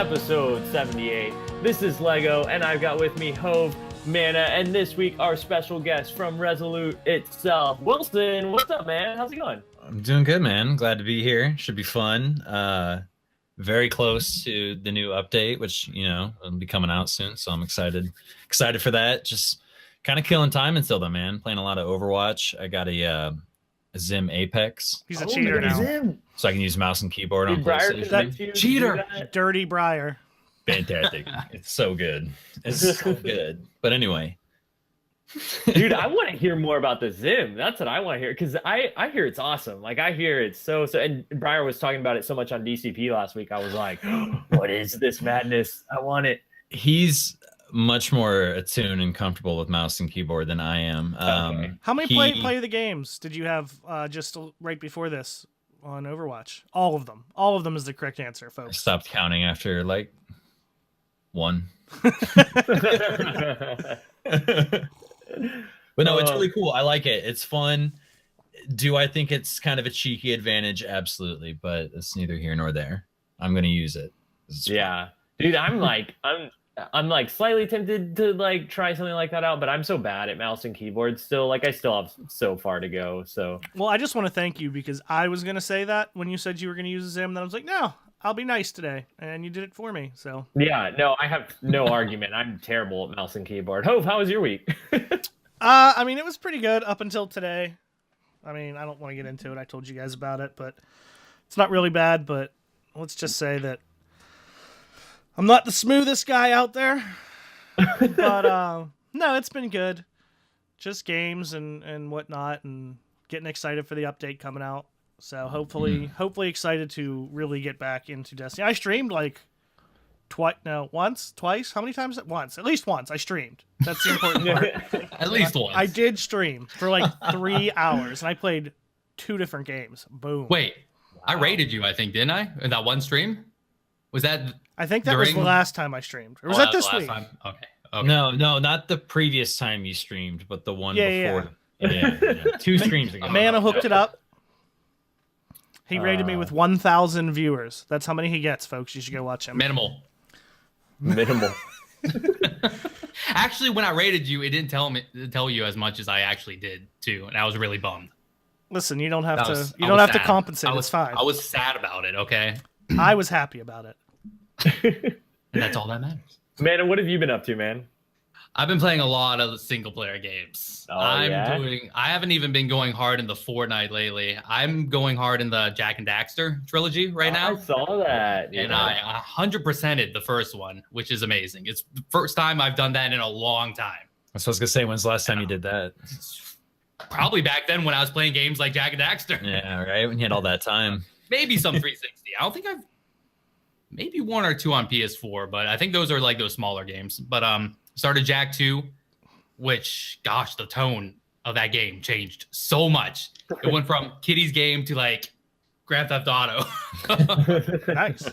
episode 78. This is Lego, and I've got with me Hove, Mana, and this week our special guest from Resolute itself, Wilson. What's up, man? How's it going? I'm doing good, man. Glad to be here. Should be fun. Very close to the new update, which, you know, will be coming out soon, so I'm excited for that. Just kind of killing time until then, man. Playing a lot of Overwatch. I got a Zim Apex. He's a cheater now. Zim. So I can use mouse and keyboard on Briar, PlayStation. Cheater! Dirty Briar. Fantastic. It's so good. It's so good. But anyway. Dude, I want to hear more about the Zim. That's what I want to hear, because I hear it's awesome. Like, I hear it's so, and Briar was talking about it so much on DCP last week. I was like, what is this madness? I want it. He's much more attuned and comfortable with mouse and keyboard than I am. Okay. How many play the games did you have just right before this on Overwatch? All of them. All of them is the correct answer, I folks. stopped counting after like 1. But no, it's really cool. I like it. It's fun. Do I think it's kind of a cheeky advantage? Absolutely, but it's neither here nor there. I'm going to use it. Yeah, dude, I'm like slightly tempted to like try something like that out, but I'm so bad at mouse and keyboard still. Like, I still have so far to go. So, well, I just want to thank you, because I was going to say that when you said you were going to use Zim, then I was like, no, I'll be nice today, and you did it for me. So yeah, no, I have no argument. I'm terrible at mouse and keyboard. Hove, how was your week? I mean, it was pretty good up until today. I mean, I don't want to get into it. I told you guys about it, but it's not really bad. But let's just say that I'm not the smoothest guy out there. But no, it's been good. Just games and whatnot, and getting excited for the update coming out. So hopefully excited to really get back into Destiny. I streamed like once, twice. How many times? Once, at least once. I streamed. That's the important part. At least once. I did stream for like 3 hours, and I played 2 different games. Boom. Wait, wow. I rated you, I think, didn't I? In that one stream? Was that? I think that was the last time I streamed. Or was that this week? Time? Okay. No, not the previous time you streamed, but the one before. Yeah. Yeah. 2 streams ago. Mana hooked it up. He rated me with 1,000 viewers. That's how many he gets, folks. You should go watch him. Minimal. Actually, when I rated you, it didn't tell you as much as I actually did too, and I was really bummed. Listen, you don't have to. You don't have to compensate. It's fine. I was sad about it. Okay. I was happy about it. And that's all that matters. Man, what have you been up to, man? I've been playing a lot of single player games. I haven't even been going hard in the Fortnite lately. I'm going hard in the Jack and Daxter trilogy right now. I saw that. And I 100%ed the first one, which is amazing. It's the first time I've done that in a long time. That's what I was going to say. When's the last time you did that? Probably back then when I was playing games like Jack and Daxter. Yeah, right? When you had all that time. Maybe some 360. I don't think maybe 1 or 2 on PS4, but I think those are like those smaller games. But started Jack 2, which, gosh, the tone of that game changed so much. It went from Kitty's game to like Grand Theft Auto. Nice.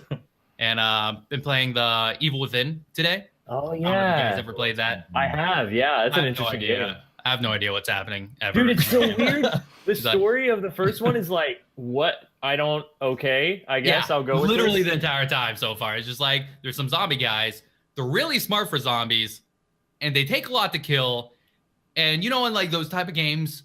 And been playing the Evil Within today. Oh, yeah. I don't know if you guys ever played that. I have, yeah. That's an interesting game. I have no idea what's happening ever. Dude, it's so weird. The story of the first one is like, what? I guess I'll go with literally this. the entire time so far. It's just like, there's some zombie guys. They're really smart for zombies, and they take a lot to kill. And you know, in like those type of games,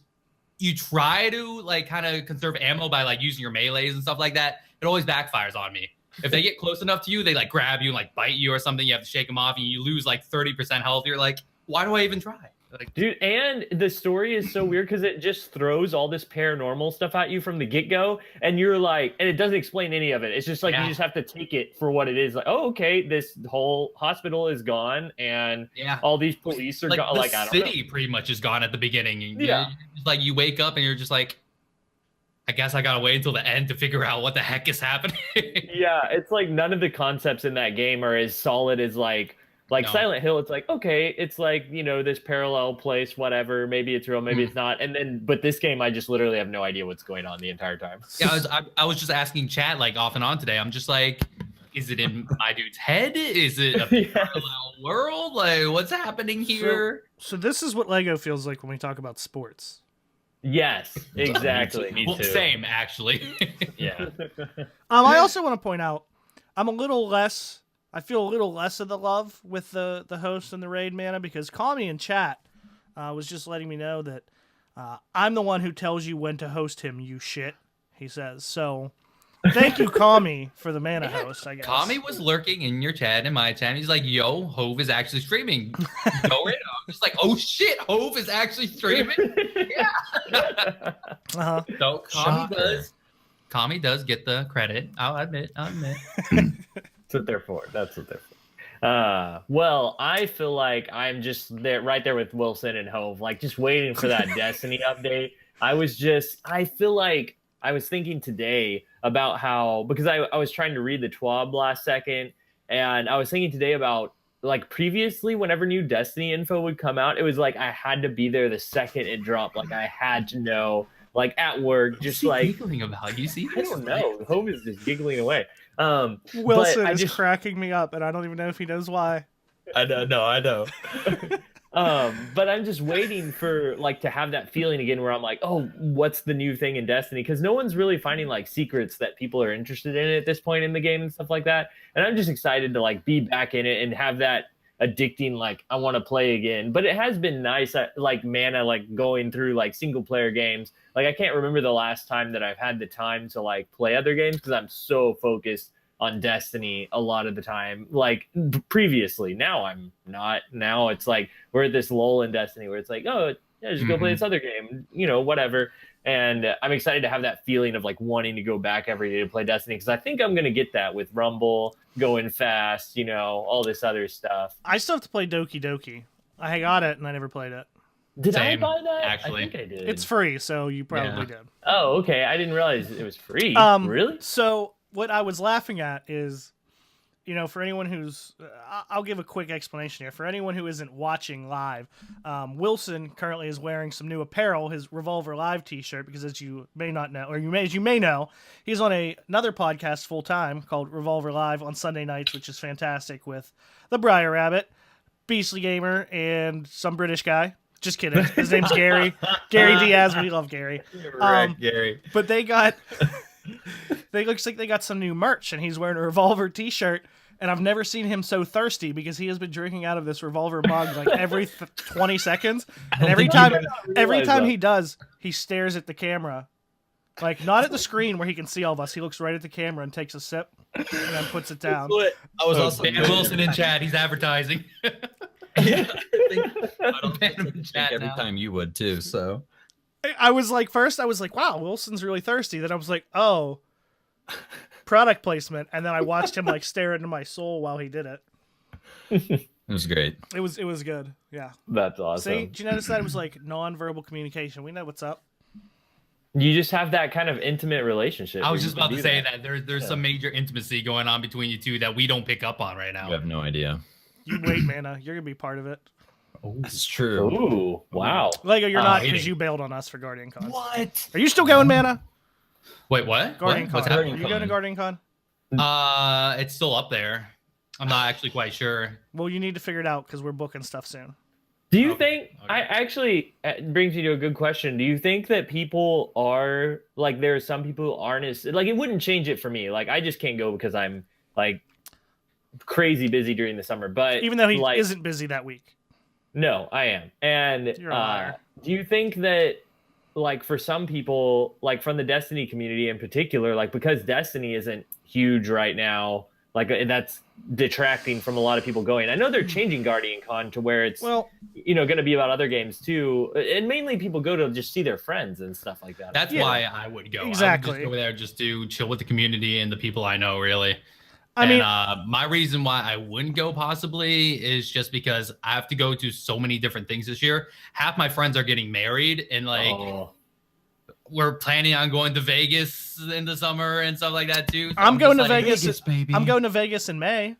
you try to like kind of conserve ammo by like using your melees and stuff like that. It always backfires on me. If they get close enough to you, they like grab you and like bite you or something. You have to shake them off, and you lose like 30% health. You're like, why do I even try? Like, dude, and the story is so weird because it just throws all this paranormal stuff at you from the get-go, and you're like, and it doesn't explain any of it. It's just like you just have to take it for what it is. Like, oh, okay, this whole hospital is gone, and all these police are gone. Like, I don't know. City pretty much is gone at the beginning. Yeah, like you wake up and you're just like, I guess I gotta wait until the end to figure out what the heck is happening. Yeah, it's like none of the concepts in that game are as solid as like Silent Hill. It's like, okay, it's like, you know, this parallel place, whatever, maybe it's real, maybe it's not, and then but this game I just literally have no idea what's going on the entire time. Yeah, I was just asking chat like off and on today. I'm just like, is it in my dude's head? Is it a parallel world? Like, what's happening here? So this is what Lego feels like when we talk about sports. Yes, exactly. Me too. Same, actually. Yeah. I also want to point out, I'm a little less I feel a little less of the love with the host and the raid mana because Kami in chat was just letting me know that I'm the one who tells you when to host him, you shit, he says. So thank you, Kami, for the mana host, I guess. Kami was lurking in your chat and my chat. He's like, yo, Hove is actually streaming. Go right now. I'm just like, oh shit, Hove is actually streaming? Yeah. So Kami does get the credit. I'll admit. That's what they're for. That's what they're for. Well, I feel like I'm just there, right there with Wilson and Hove, like just waiting for that Destiny update. I feel like I was thinking today about how, because I was trying to read the TWAB last second, and I was thinking today about, like, previously, whenever new Destiny info would come out, it was like I had to be there the second it dropped. Like, I had to know, like, at work, just like... giggling about? You see I don't know. Hove is just giggling away. Wilson is cracking me up, and I don't even know if he knows why. I know. But I'm just waiting for, like, to have that feeling again where I'm like, oh, what's the new thing in Destiny? Because no one's really finding, like, secrets that people are interested in at this point in the game and stuff like that. And I'm just excited to, like, be back in it and have that addicting, like, I want to play again. But it has been nice, like, mana, like, going through, like, single player games. Like, I can't remember the last time that I've had the time to, like, play other games because I'm so focused on Destiny a lot of the time, like previously. Now I'm not. Now it's like we're at this lull in Destiny where it's like, oh, yeah, just go play this other game, you know, whatever. And I'm excited to have that feeling of like wanting to go back every day to play Destiny because I think I'm going to get that with Rumble going fast, you know, all this other stuff. I still have to play Doki Doki. I got it and I never played it. Did Same, I buy that? actually. I think I did. It's free, so you probably did. Oh, okay. I didn't realize it was free. Really? So what I was laughing at is, you know, for anyone who's, I'll give a quick explanation here. For anyone who isn't watching live, Wilson currently is wearing some new apparel, his Revolver Live t-shirt, because as you may not know, or as you may know, he's on another podcast full time called Revolver Live on Sunday nights, which is fantastic with the Briar Rabbit, Beastly Gamer, and some British guy. Just kidding. His name's Gary. Gary Diaz. We love Gary. Right, Gary. But they looks like they got some new merch, and he's wearing a Revolver t-shirt, and I've never seen him so thirsty because he has been drinking out of this Revolver mug like every 20 seconds, and every time he does, he stares at the camera, like not at the screen where he can see all of us. He looks right at the camera and takes a sip and then puts it down. I was also Dan Wilson in chat. He's advertising. Yeah, I don't think every time you would too. So I was like, first I was like, wow, Wilson's really thirsty. Then I was like, oh, product placement. And then I watched him like stare into my soul while he did it. It was great. It was good. Yeah. That's awesome. See, did you notice that it was like non-verbal communication? We know what's up. You just have that kind of intimate relationship. I was just about to say that there's some major intimacy going on between you two that we don't pick up on right now. You have no idea. You wait, Mana. You're gonna be part of it. Oh, it's true. Ooh, wow. Lego, you're not because you bailed on us for Guardian Con. What? Are you still going, Mana? Wait, what? Guardian Con. What's Are happening? you going to Guardian Con? It's still up there. I'm not actually quite sure. Well, you need to figure it out because we're booking stuff soon. Do you think, I actually, it brings me to a good question. Do you think that people are, like, there are some people who aren't as, like, it wouldn't change it for me. Like, I just can't go because I'm, like, crazy busy during the summer. But even though he like, isn't busy that week. No, I am. And You're a liar. Do you think that, like, for some people, like, from the Destiny community in particular, like, because Destiny isn't huge right now, like, that's detracting from a lot of people going. I know they're changing Guardian Con to where it's, you know, going to be about other games too, and mainly people go to just see their friends and stuff like that. That's why I would go. Exactly. I would just go there just to chill with the community and the people I know, really. I mean, my reason why I wouldn't go possibly is just because I have to go to so many different things this year. Half my friends are getting married, and like we're planning on going to Vegas in the summer and stuff like that too. So I'm going to like, Vegas, baby. I'm going to Vegas in May.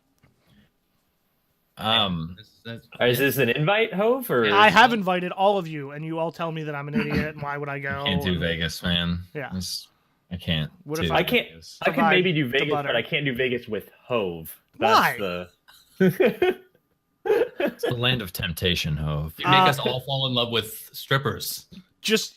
Is this an invite, Hove? Or I have invited all of you, and you all tell me that I'm an idiot, and why would I go? I can't do Vegas, man. Yeah. I can't. What if I can't? I could maybe do Vegas, but I can't do Vegas with Hove. Why? It's the land of temptation, Hove. You make us all fall in love with strippers. Just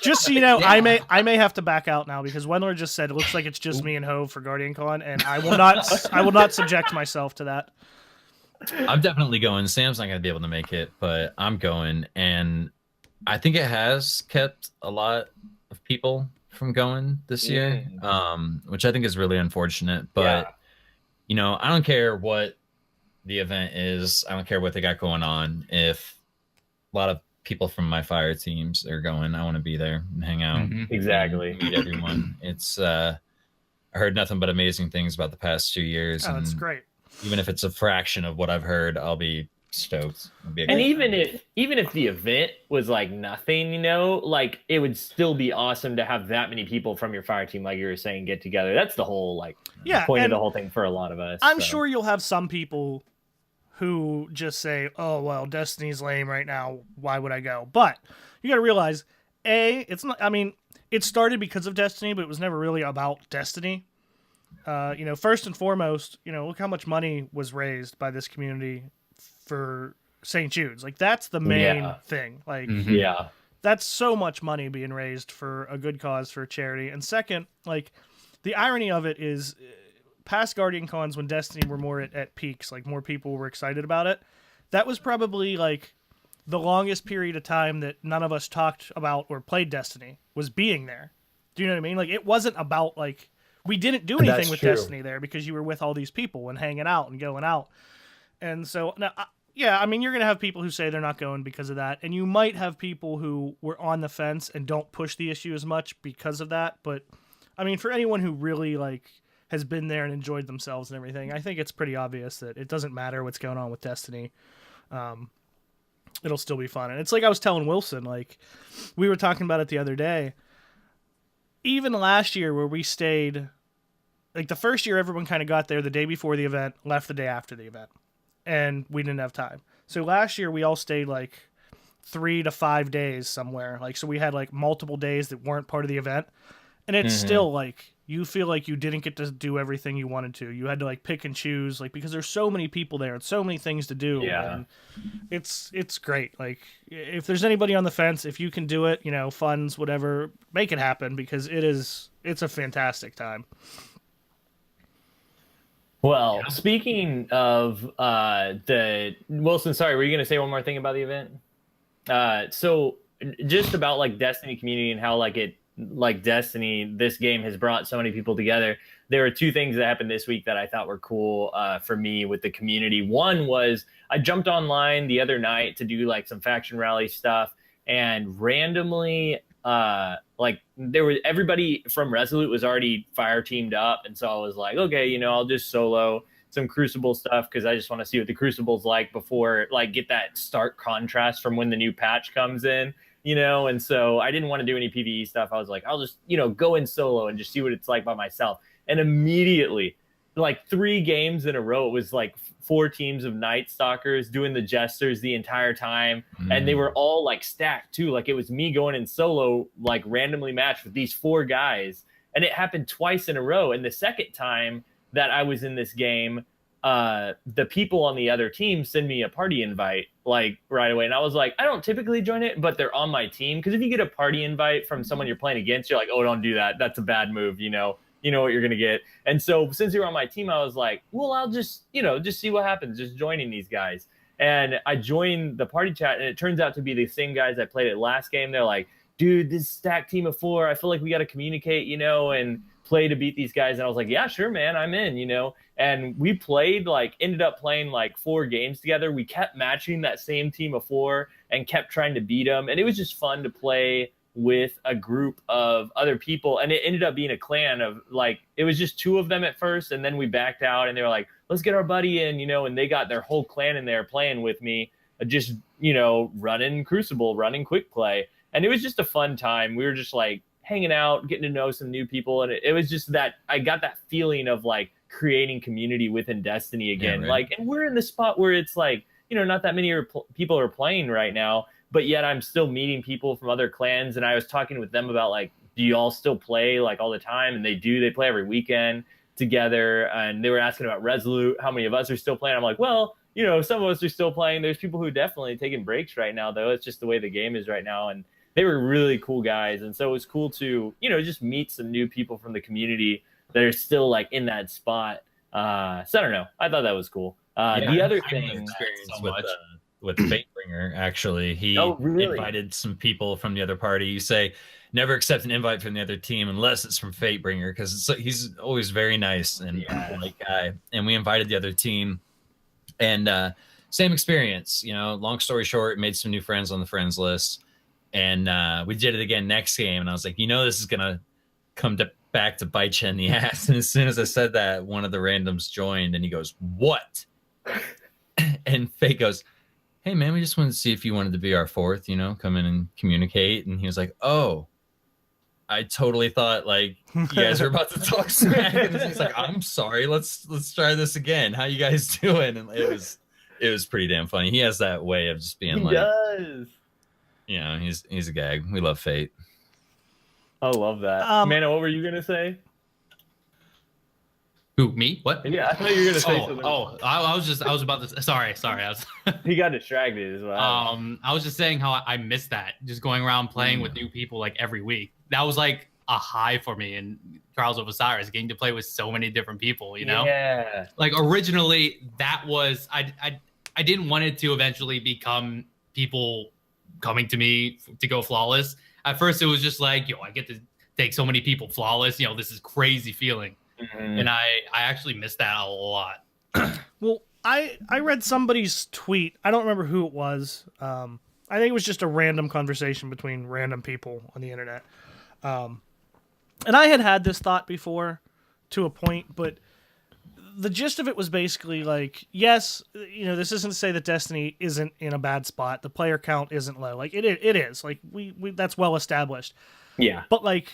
Just so you know, I may have to back out now because Wendler just said it looks like it's just me and Hove for Guardian Con, and I will not subject myself to that. I'm definitely going. Sam's not going to be able to make it, but I'm going, and I think it has kept a lot of people from going this year, which I think is really unfortunate. But you know, I don't care what the event is. I don't care what they got going on. If a lot of people from my fire teams are going, I want to be there and hang out. Exactly. Meet everyone. It's I heard nothing but amazing things about the past 2 years. Oh, that's great. Even if it's a fraction of what I've heard, I'll be stoked. And even if the event was like nothing, you know, like it would still be awesome to have that many people from your fire team, like you were saying, get together. That's the whole point of the whole thing for a lot of us. I'm sure you'll have some people who just say, "Oh well, Destiny's lame right now. Why would I go?" But you got to realize, it's not. I mean, it started because of Destiny, but it was never really about Destiny. You know, first and foremost, you know, look how much money was raised by this community for St. Jude's. Like, that's the main thing. Like, that's so much money being raised for a good cause, for a charity. And second, like, the irony of it is, past Guardian Cons, when Destiny were more at peaks, like more people were excited about it, that was probably like the longest period of time that none of us talked about or played Destiny, was being there. Do you know what I mean? Like, it wasn't about, like, we didn't do anything with Destiny there because you were with all these people and hanging out and going out. And so now, I mean, you're going to have people who say they're not going because of that. And you might have people who were on the fence and don't push the issue as much because of that. But I mean, for anyone who really like has been there and enjoyed themselves and everything, I think it's pretty obvious that it doesn't matter what's going on with Destiny. It'll still be fun. And it's like I was telling Wilson, like we were talking about it the other day. Even last year where we stayed, like the first year everyone kind of got there the day before the event, left the day after the event, and we didn't have time. So last year we all stayed like 3 to 5 days somewhere. Like, so we had like multiple days that weren't part of the event, and it's still like, you feel like you didn't get to do everything you wanted to. You had to like pick and choose, like, because there's so many people there and so many things to do. Yeah. And it's great. Like, if there's anybody on the fence, if you can do it, you know, funds, whatever, make it happen, because it's a fantastic time. Well, speaking of the Wilson, sorry, were you going to say one more thing about the event? So just about like Destiny community and how like Destiny, this game has brought so many people together. There were 2 things that happened this week that I thought were cool for me with the community. One was I jumped online the other night to do like some faction rally stuff, and randomly like there was everybody from Resolute was already fire teamed up, and so I was like, okay, you know, I'll just solo some Crucible stuff because I just want to see what the Crucible's like before, like, get that stark contrast from when the new patch comes in, you know. And so I didn't want to do any PvE stuff. I was like, I'll just, you know, go in solo and just see what it's like by myself. And immediately, like 3 games in a row, it was like 4 teams of Night Stalkers doing the Jesters the entire time. And they were all like stacked too. Like, it was me going in solo, like randomly matched with these 4 guys. And it happened twice in a row. And the second time that I was in this game, the people on the other team send me a party invite like right away. And I was like, I don't typically join it, but they're on my team. Because if you get a party invite from someone you're playing against, you're like, oh, don't do that. That's a bad move, you know. You know what you're going to get. And so since you were on my team, I was like, well, I'll just, you know, just see what happens, just joining these guys. And I joined the party chat, and it turns out to be the same guys I played at last game. They're like, dude, this stacked team of 4, I feel like we got to communicate, you know, and play to beat these guys. And I was like, yeah, sure, man, I'm in, you know. And we played, like, ended up playing like 4 games together. We kept matching that same team of 4 and kept trying to beat them. And it was just fun to play with a group of other people, and it ended up being a clan of, like, it was just 2 of them at first, and then we backed out, and they were like, let's get our buddy in, you know. And they got their whole clan in there playing with me, just, you know, running Crucible, running quick play. And it was just a fun time. We were just like hanging out, getting to know some new people, and it was just that I got that feeling of like creating community within Destiny again. Yeah, right. Like, and we're in the spot where it's like, you know, not that many people are playing right now, but yet I'm still meeting people from other clans. And I was talking with them about, like, do you all still play like all the time? And they do. They play every weekend together. And they were asking about Resolute, how many of us are still playing. I'm like, well, you know, some of us are still playing. There's people who are definitely taking breaks right now, though. It's just the way the game is right now. And they were really cool guys. And so it was cool to, just meet some new people from the community that are still like in that spot. So I don't know. I thought that was cool. The other thing with Fatebringer, actually, he invited some people from the other party. You say never accept an invite from the other team unless it's from Fatebringer, because he's always very nice and polite guy. And we invited the other team, and same experience. Long story short, made some new friends on the friends list, and we did it again next game. And I was like, this is gonna come back to bite you in the ass. And as soon as I said that, one of the randoms joined, and he goes, "What?" And Fate goes, "Hey man, we just wanted to see if you wanted to be our fourth, come in and communicate." And he was like, "Oh, I totally thought like you guys were about to talk smack." And he's like, "I'm sorry, let's try this again. How you guys doing?" And it was pretty damn funny. He has that way of just being he does. He's a gag. We love Fate. I love that. Mana, what were you gonna say? Who, me? What? Yeah, I thought you were gonna say something. I was about to. Sorry. I was. He got distracted as well. I was just saying how I missed that. Just going around playing with new people like every week. That was like a high for me in Trials of Osiris, getting to play with so many different people. Yeah. Like originally, that was I didn't want it to eventually become people coming to me to go flawless. At first, it was just like, I get to take so many people flawless. This is crazy feeling. Mm-hmm. And I actually missed that a lot. Well, I read somebody's tweet. I don't remember who it was. I think it was just a random conversation between random people on the internet. And I had this thought before to a point, but the gist of it was basically like, yes, this isn't to say that Destiny isn't in a bad spot. The player count isn't low. Like it is. Like we that's well established. Yeah. But like,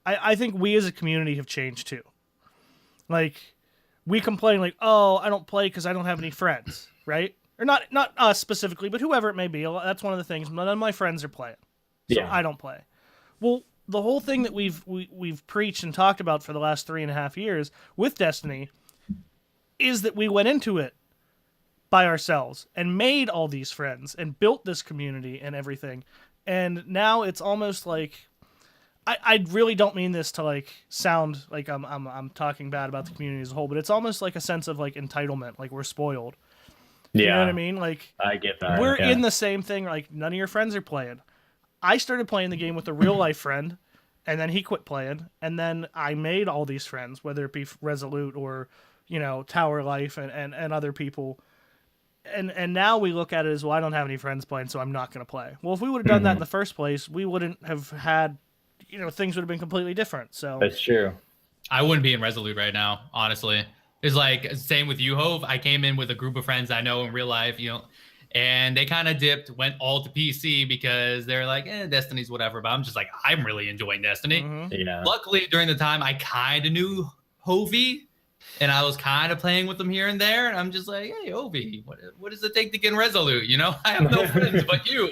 I think we as a community have changed too. Like, we complain like, "Oh, I don't play because I don't have any friends," right? Or not us specifically, but whoever it may be. That's one of the things. None of my friends are playing, so I don't play. Well, the whole thing that we've preached and talked about for the last 3.5 years with Destiny is that we went into it by ourselves and made all these friends and built this community and everything. And now it's almost like, I really don't mean this to like sound like I'm talking bad about the community as a whole, but it's almost like a sense of like entitlement, like we're spoiled. Yeah. You know what I mean? Like I get that. We're in the same thing. Like none of your friends are playing. I started playing the game with a real life friend, and then he quit playing, and then I made all these friends, whether it be Resolute or Tower Life and other people. And now we look at it as, well, I don't have any friends playing, so I'm not going to play. Well, if we would have done that in the first place, we wouldn't have had, things would have been completely different. So that's true. I wouldn't be in Resolute right now, honestly. It's like same with you, Hove. I came in with a group of friends I know in real life, and they kind of went all to PC because they're like, Destiny's whatever. But I'm just like, I'm really enjoying Destiny. Mm-hmm. Yeah. Luckily, during the time, I kind of knew Hovey. And I was kind of playing with him here and there. And I'm just like, hey, Ovi, what does it take to get Resolute? I have no friends but you.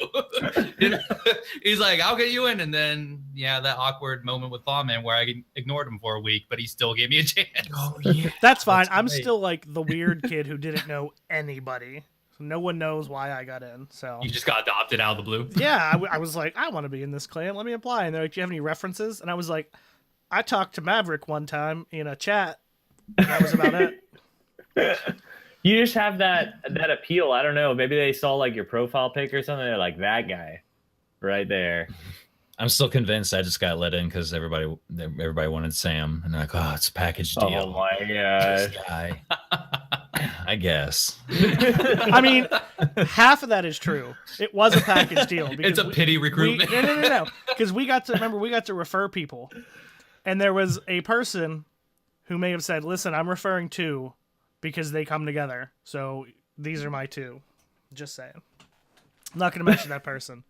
He's like, I'll get you in. And then, that awkward moment with Lawman where I ignored him for a week, but he still gave me a chance. Oh, yeah. That's fine. I'm still like the weird kid who didn't know anybody. No one knows why I got in. So you just got adopted out of the blue? Yeah. I was like, I want to be in this clan. Let me apply. And they're like, do you have any references? And I was like, I talked to Maverick one time in a chat. That was about it. You just have that appeal. I don't know. Maybe they saw like your profile pic or something. They're like, that guy right there. I'm still convinced I just got let in because everybody wanted Sam, and they're like, "Oh, it's a package deal." Oh my gosh. This guy. I guess. I mean, half of that is true. It was a package deal. It's a pity recruitment. No. Because we got to refer people, and there was a person who may have said, "Listen, I'm referring two because they come together. So these are my two." Just saying. I'm not going to mention that person,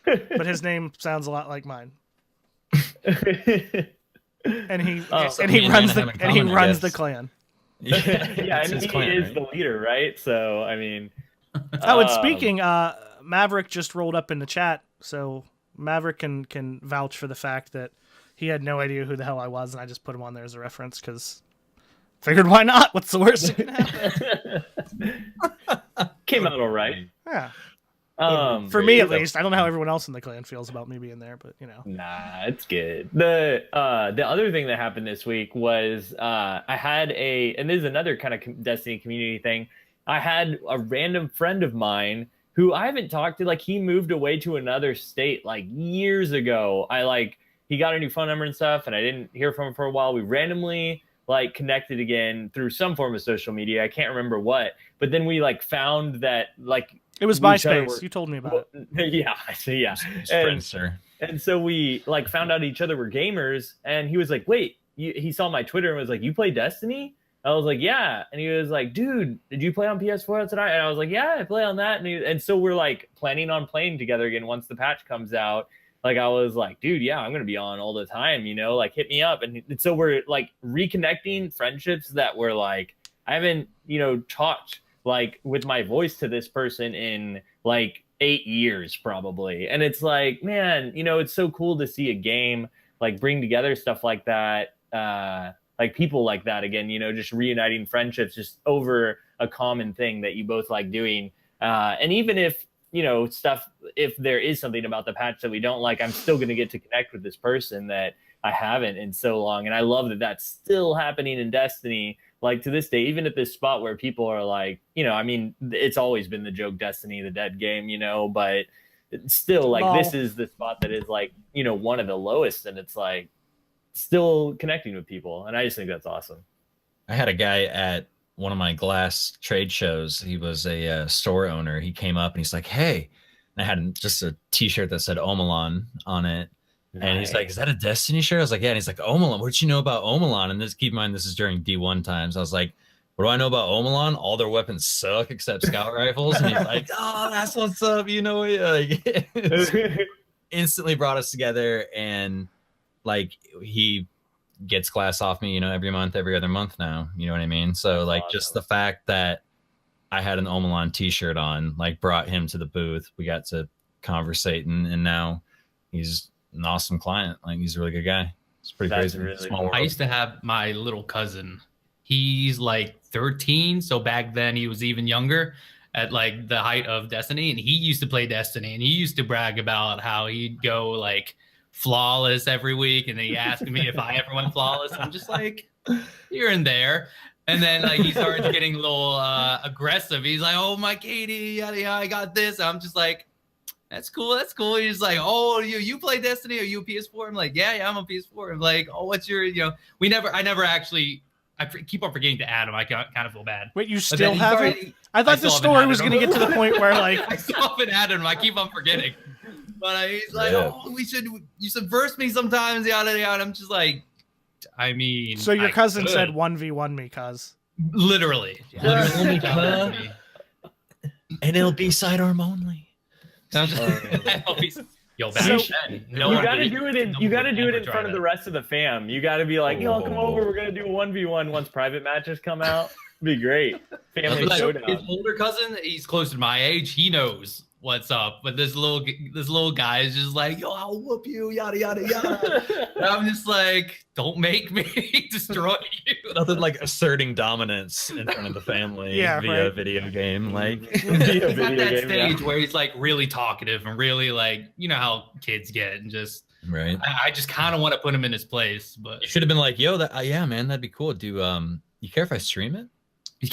but his name sounds a lot like mine. And he runs the clan. Yeah, and he is the leader, right? So I mean. And speaking, Maverick just rolled up in the chat, so Maverick can vouch for the fact that he had no idea who the hell I was, and I just put him on there as a reference because figured why not? What's the worst that can happen? Came out all right. Yeah. For me, at least, I don't know how everyone else in the clan feels about me being there, but you know. Nah, it's good. The other thing that happened this week was I had and this is another kind of Destiny community thing. I had a random friend of mine who I haven't talked to. Like, he moved away to another state like years ago. He got a new phone number and stuff, and I didn't hear from him for a while. We randomly like connected again through some form of social media. I can't remember what, but then we like found that like it was MySpace. You told me about it. Yeah. And so we like found out each other were gamers, and he was like, wait, he saw my Twitter and was like, you play Destiny? I was like, yeah. And he was like, dude, did you play on PS4 tonight? And I was like, yeah, I play on that. And so we're like planning on playing together again once the patch comes out. Like, I was like, dude, yeah, I'm going to be on all the time, you know, like hit me up. And so we're like reconnecting friendships that were like, I haven't, you know, talked like with my voice to this person in like 8 years probably. And it's like, man, you know, it's so cool to see a game like bring together stuff like that. Like people like that again, you know, just reuniting friendships just over a common thing that you both like doing. And even if, you know, if there is something about the patch that we don't like, I'm still going to get to connect with this person that I haven't in so long. And I love that that's still happening in Destiny, like to this day, even at this spot where people are like, you know, I mean, it's always been the joke, Destiny, the dead game, you know, but still like this is the spot that is like, you know, one of the lowest, and it's like still connecting with people. And I just think that's awesome. I had a guy at one of my glass trade shows. He was a store owner. He came up and he's like, hey, and I had just a t-shirt that said Omelon on it. Nice. And he's like, is that a Destiny shirt? I was like, yeah. And he's like, Omelon, what did you know about Omelon? And keep in mind, this is during D1 times. I was like, what do I know about Omelon? All their weapons suck except scout rifles. And he's like, oh, that's what's up. You know, like, instantly brought us together. And like, he gets glass off me, you know, every month, every other month now. You know what I mean? So that's like awesome. Just the fact that I had an Omelon t-shirt on, like, brought him to the booth. We got to conversate, and now he's an awesome client. Like, he's a really good guy. It's pretty crazy. Really small world. I used to have my little cousin. He's like 13, so back then he was even younger at like the height of Destiny, and he used to play Destiny, and he used to brag about how he'd go like flawless every week, and then he asked me if I ever went flawless. I'm just like, here and there. And then like he started getting a little aggressive. He's like, oh, my Katie, yada, yada, I got this. I'm just like, that's cool. He's like, oh, you play Destiny? Are you a PS4? I'm like, yeah, I'm a PS4. I'm like, oh, what's your, you know, I keep on forgetting to add him. I kind of feel bad. Wait, you still have it? I thought the story was going to get to the point where like I still haven't added him. I keep on forgetting. But he's like, oh, you subverse me sometimes, yada, yada. I'm just like, I mean. So your cousin said 1v1 me, cuz. Literally. Yeah. NLB sidearm only. Yo, you gotta do it in front of the rest of the fam. You gotta be like, yo, come over, we're gonna do a 1v1 once private matches come out. It'd be great. Family showdown. His older cousin, he's close to my age, he knows what's up, but this little guy is just like, yo, I'll whoop you, yada yada yada. And I'm just like, don't make me destroy you. Nothing like asserting dominance in front of the family via a video game. Like, he's at that stage where he's like really talkative and really like, you know how kids get, and just right. I just kind of want to put him in his place, but you should have been like, yo, yeah, man, that'd be cool. Do you care if I stream it?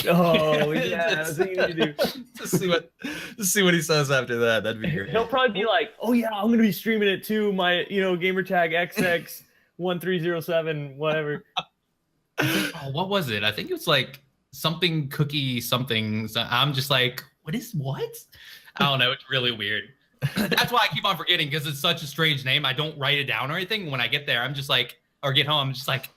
Oh yeah, I was thinking you do. to see what he says after that. That'd be great. He'll probably be like, "Oh yeah, I'm gonna be streaming it too. My gamer tag XX1307 whatever." What was it? I think it was like something cookie something. So I'm just like, what? I don't know. It's really weird. That's why I keep on forgetting, because it's such a strange name. I don't write it down or anything. When I get there, I'm just like, or get home, I'm just like,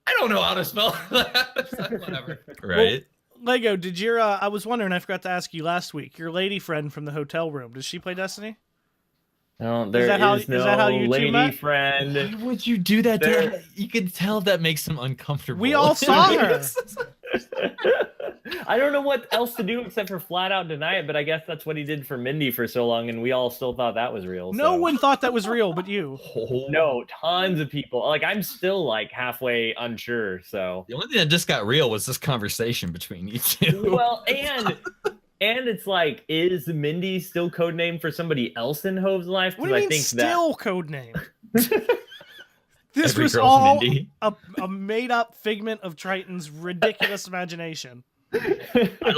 I don't know how to spell whatever. Right. Well, Lego, did your I was wondering, I forgot to ask you last week, your lady friend from the hotel room, does she play Destiny? No, is that how you lady met? Friend. Why would you do that to her? You could tell that makes him uncomfortable. We all saw her. I don't know what else to do except for flat out deny it, but I guess that's what he did for Mindy for so long, and we all still thought that was real. No one thought that was real, but you. No, tons of people. Like, I'm still like halfway unsure. So the only thing that just got real was this conversation between you two. Well, and it's like, is Mindy still codename for somebody else in Hove's life? What do you mean I think still codename? This Every was girl's all Mindy. a made-up figment of Triton's ridiculous imagination. I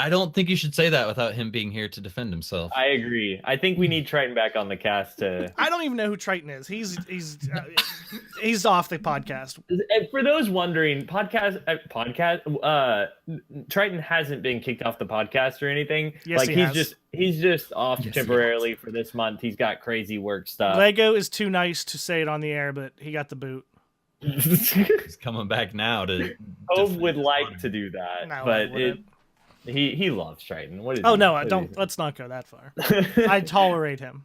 don't think you should say that without him being here to defend himself. I agree. I think we need Triton back on the cast to. I don't even know who Triton is. He's off the podcast. And for those wondering, Triton hasn't been kicked off the podcast or anything. Yes, like he he's has. just off Yes, he temporarily for this month. He's got crazy work stuff. Lego is too nice to say it on the air, but he got the boot. He's coming back now to. Hove defend would his like honor. to do that, No, I but wouldn't. he loves Triton. What is Oh he? no, I What don't. is Let's not go that far. he? I tolerate him.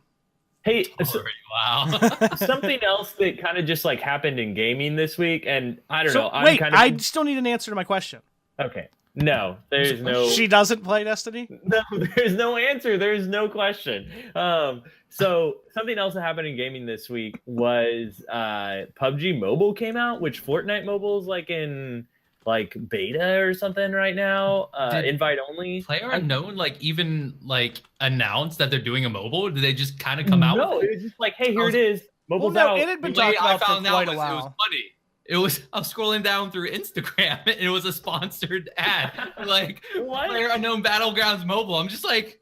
Hey, so, Wow. something else that kind of just like happened in gaming this week, and I don't know. I'm Wait, kind of I still need an answer to my question. okay. No, there's no. She doesn't play Destiny? No, there's no answer. There's no question. So something else that happened in gaming this week was PUBG Mobile came out, which Fortnite Mobile is like in like beta or something right now. Invite only. Player Unknown even announced that they're doing a mobile? Did they just kind of come out No, with it was just like, hey, here it is. Well, Mobile's no, out. it had been The way talked I about for found out quite a was while. it was funny. I was scrolling down through Instagram and it was a sponsored ad. Like What? Player Unknown Battlegrounds Mobile. I'm just like,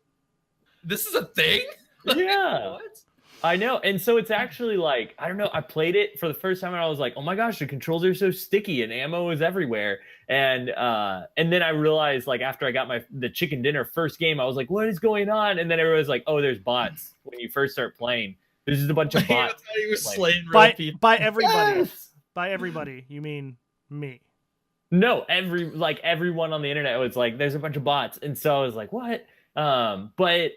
this is a thing? Yeah. What? I know. And so it's actually like, I don't know. I played it for the first time and I was like, oh my gosh, the controls are so sticky and ammo is everywhere. And then I realized like after I got the chicken dinner first game, I was like, what is going on? And then everyone was like, oh, there's bots when you first start playing. There's just a bunch of bots. He was Like, slaying real By people. everybody. Yes! By everybody, you mean me. No, everyone on the internet was like, there's a bunch of bots. And so I was like, what? But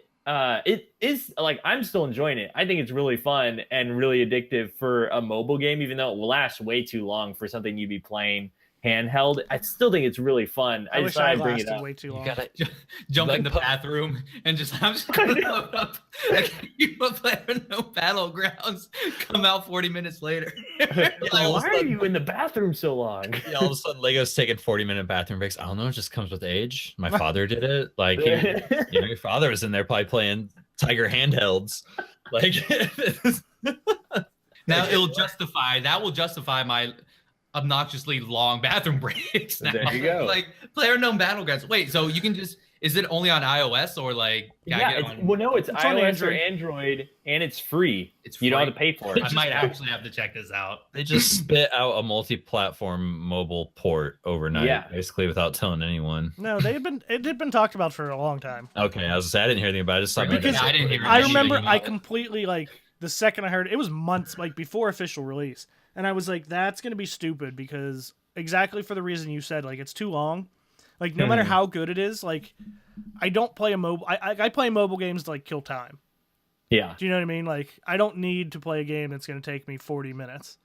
it is like, I'm still enjoying it. I think it's really fun and really addictive for a mobile game, even though it will last way too long for something you'd be playing handheld. I still think it's really fun. I wish thought I I'd bring it lasted up. way too You long. gotta Jump Like in the pu- bathroom and I'm just gonna load up. You Player No Battlegrounds come out 40 minutes later. Why are you in the bathroom so long? Yeah, all of a sudden Lego's taking 40-minute bathroom breaks. I don't know, it just comes with age. My father did it. Like your father was in there probably playing Tiger handhelds. Like Now that will justify my obnoxiously long bathroom breaks. Now. There you go. Like Player Unknown Battlegrounds. Wait, so you can is it only on iOS or like? No, it's on iOS or Android. Android, and it's free. It's You don't have to free. pay for it. I might actually have to check this out. they just spit out a multi-platform mobile port overnight, Yeah. basically without telling anyone. No, it had been talked about for a long time. Okay, I didn't hear anything about it. I just thought Because I didn't hear I anything remember about I it. completely the second I heard it was months before official release, and I was like, that's gonna be stupid because exactly for the reason you said, it's too long. Like no matter how good it is, I don't play a mobile. I play mobile games to kill time. Yeah. Do you know what I mean? Like I don't need to play a game that's gonna take me 40 minutes.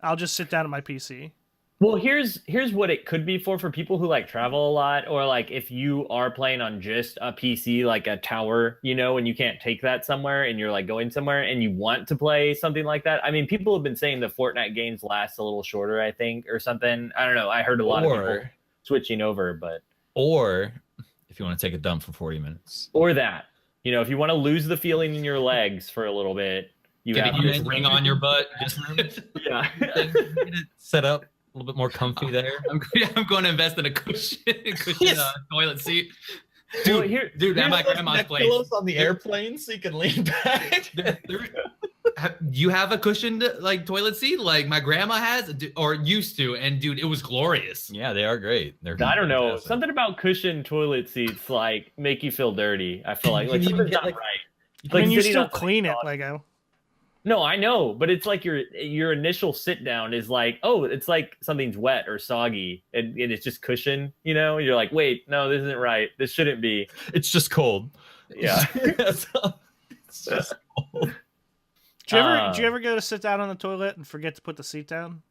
I'll just sit down at my PC. Well, here's what it could be for people who travel a lot, or if you are playing on just a PC, like a tower, and you can't take that somewhere and you're going somewhere and you want to play something like that. I mean, people have been saying the Fortnite games last a little shorter, I think, or something. I don't know. I heard a lot of people switching over, but or if you want to take a dump for 40 minutes. or that, if you want to lose the feeling in your legs for a little bit, you Get have a this ring on your butt. yeah. Get it set up a little bit more comfy there. I'm going to invest in a cushion Yes. toilet seat. Well, Dude, here's at my grandma's place. Pillows on the airplane so you can lean back. You have a cushioned toilet seat like my grandma has or used to, and dude, it was glorious. Yeah, they are great. They're I don't know. fantastic. Something about cushioned toilet seats make you feel dirty. I feel like You can even something's get, not like- right. I mean, you sitting still on clean it, something Lego. No, I know, but it's like your initial sit down is oh, it's like something's wet or soggy, and it's just cushion. You're like, wait, no, this isn't right. This shouldn't be. It's just cold. Yeah. That's all. It's just cold. Do you ever go to sit down on the toilet and forget to put the seat down?